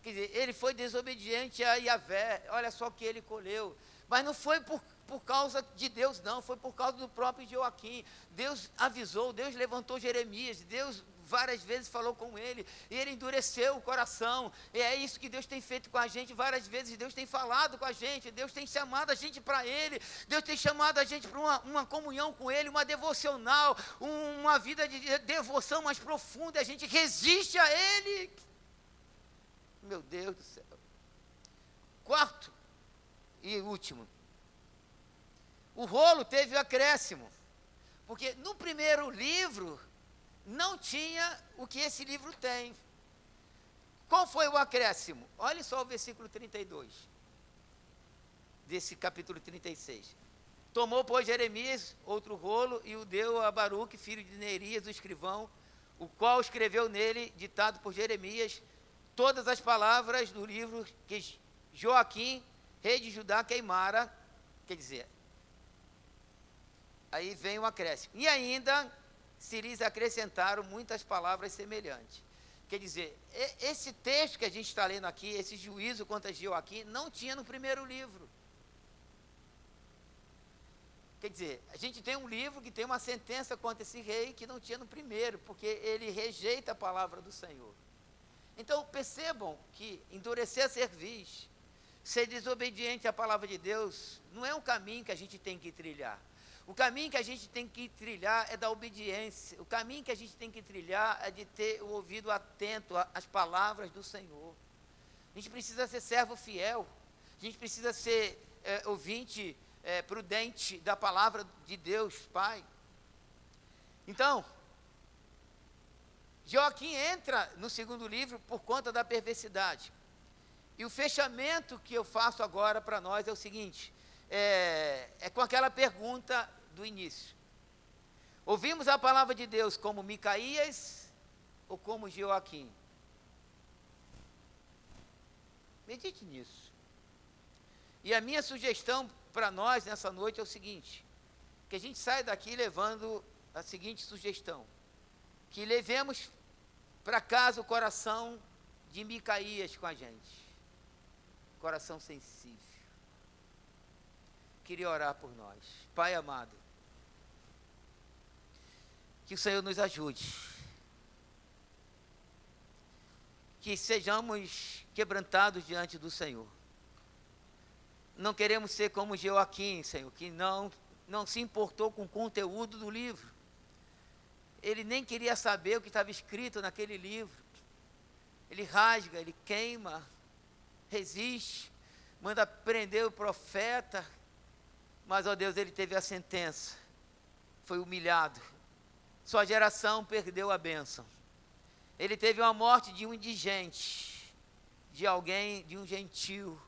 Quer dizer, ele foi desobediente a Yahvé, olha só o que ele colheu. Mas não foi por causa de Deus, não, foi por causa do próprio Joaquim. Deus avisou, Deus levantou Jeremias, Deus várias vezes falou com ele, e ele endureceu o coração. E é isso que Deus tem feito com a gente, várias vezes Deus tem falado com a gente, Deus tem chamado a gente para Ele, Deus tem chamado a gente para uma comunhão com Ele, uma devocional, uma vida de devoção mais profunda, a gente resiste a Ele. Meu Deus do céu. Quarto e último, o rolo teve um acréscimo, porque no primeiro livro não tinha o que esse livro tem. Qual foi o acréscimo? Olha só o versículo 32, desse capítulo 36. Tomou, pois, Jeremias outro rolo e o deu a Baruque, filho de Neerias, o escrivão, o qual escreveu nele, ditado por Jeremias, todas as palavras do livro que Joaquim, rei de Judá, queimara. Quer dizer, aí vem o acréscimo. E ainda se lhes acrescentaram muitas palavras semelhantes. Quer dizer, esse texto que a gente está lendo aqui, esse juízo contra Joaquim, não tinha no primeiro livro. Quer dizer, a gente tem um livro que tem uma sentença contra esse rei que não tinha no primeiro, porque ele rejeita a palavra do Senhor. Então, percebam que endurecer a cerviz, ser desobediente à palavra de Deus, não é um caminho que a gente tem que trilhar. O caminho que a gente tem que trilhar é da obediência. O caminho que a gente tem que trilhar é de ter o ouvido atento às palavras do Senhor. A gente precisa ser servo fiel. A gente precisa ser ouvinte prudente da palavra de Deus, Pai. Então, Joaquim entra no segundo livro por conta da perversidade. E o fechamento que eu faço agora para nós é o seguinte, é com aquela pergunta do início. Ouvimos a palavra de Deus como Micaías ou como Joaquim? Medite nisso. E a minha sugestão para nós nessa noite é o seguinte, que a gente saia daqui levando a seguinte sugestão, que levemos para casa o coração de Micaías com a gente, coração sensível. Queria orar por nós. Pai amado, Que o Senhor nos ajude. Que sejamos quebrantados diante do Senhor. Não queremos ser como Joaquim, Senhor, que não se importou com o conteúdo do livro. Ele nem queria saber o que estava escrito naquele livro. Ele rasga, ele queima, resiste, manda prender o profeta. Mas, ó Deus, ele teve a sentença. Foi humilhado. Sua geração perdeu a bênção. Ele teve uma morte de um indigente, de alguém, de um gentil,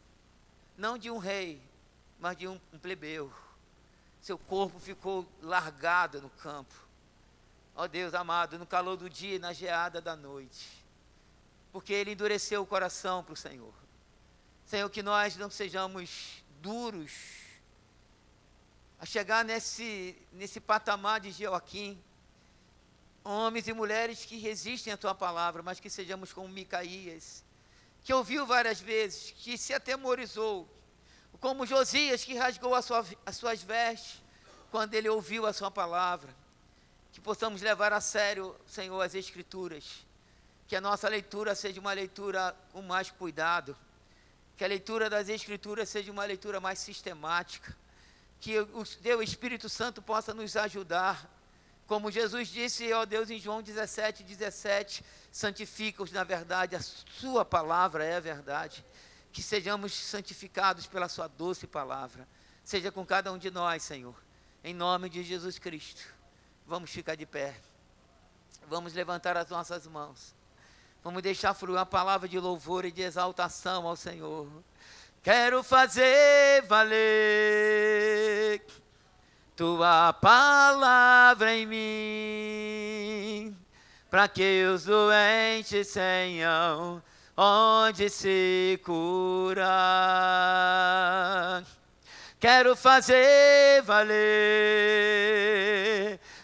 não de um rei, mas de um plebeu. Seu corpo ficou largado no campo. Ó Deus amado, no calor do dia e na geada da noite. Porque ele endureceu o coração para o Senhor. Senhor, que nós não sejamos duros a chegar nesse patamar de Joaquim. Homens e mulheres que resistem à tua palavra, mas que sejamos como Micaías, que ouviu várias vezes, que se atemorizou, como Josias, que rasgou as suas vestes, quando ele ouviu a sua palavra. Que possamos levar a sério, Senhor, as Escrituras, que a nossa leitura seja uma leitura com mais cuidado, que a leitura das Escrituras seja uma leitura mais sistemática, que o teu Espírito Santo possa nos ajudar. Como Jesus disse, ó Deus, em João 17:17, santifica-os na verdade, a sua palavra é a verdade. Que sejamos santificados pela sua doce palavra. Seja com cada um de nós, Senhor. Em nome de Jesus Cristo. Vamos ficar de pé. Vamos levantar as nossas mãos. Vamos deixar fluir uma palavra de louvor e de exaltação ao Senhor. Quero fazer valer tua palavra em mim, para que os doentes tenham onde se curar. Quero fazer valer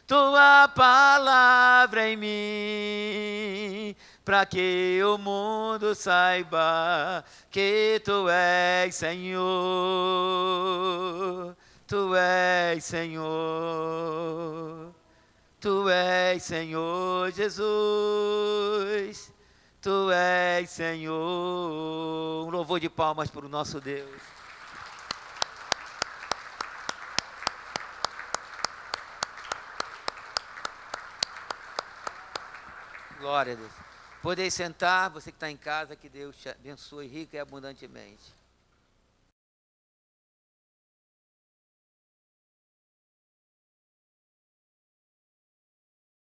tua palavra em mim, para que o mundo saiba que tu és Senhor. Tu és Senhor, Tu és Senhor Jesus, Tu és Senhor. Um louvor de palmas para o nosso Deus. Glória a Deus. Podeis sentar, você que está em casa, que Deus te abençoe rica e abundantemente.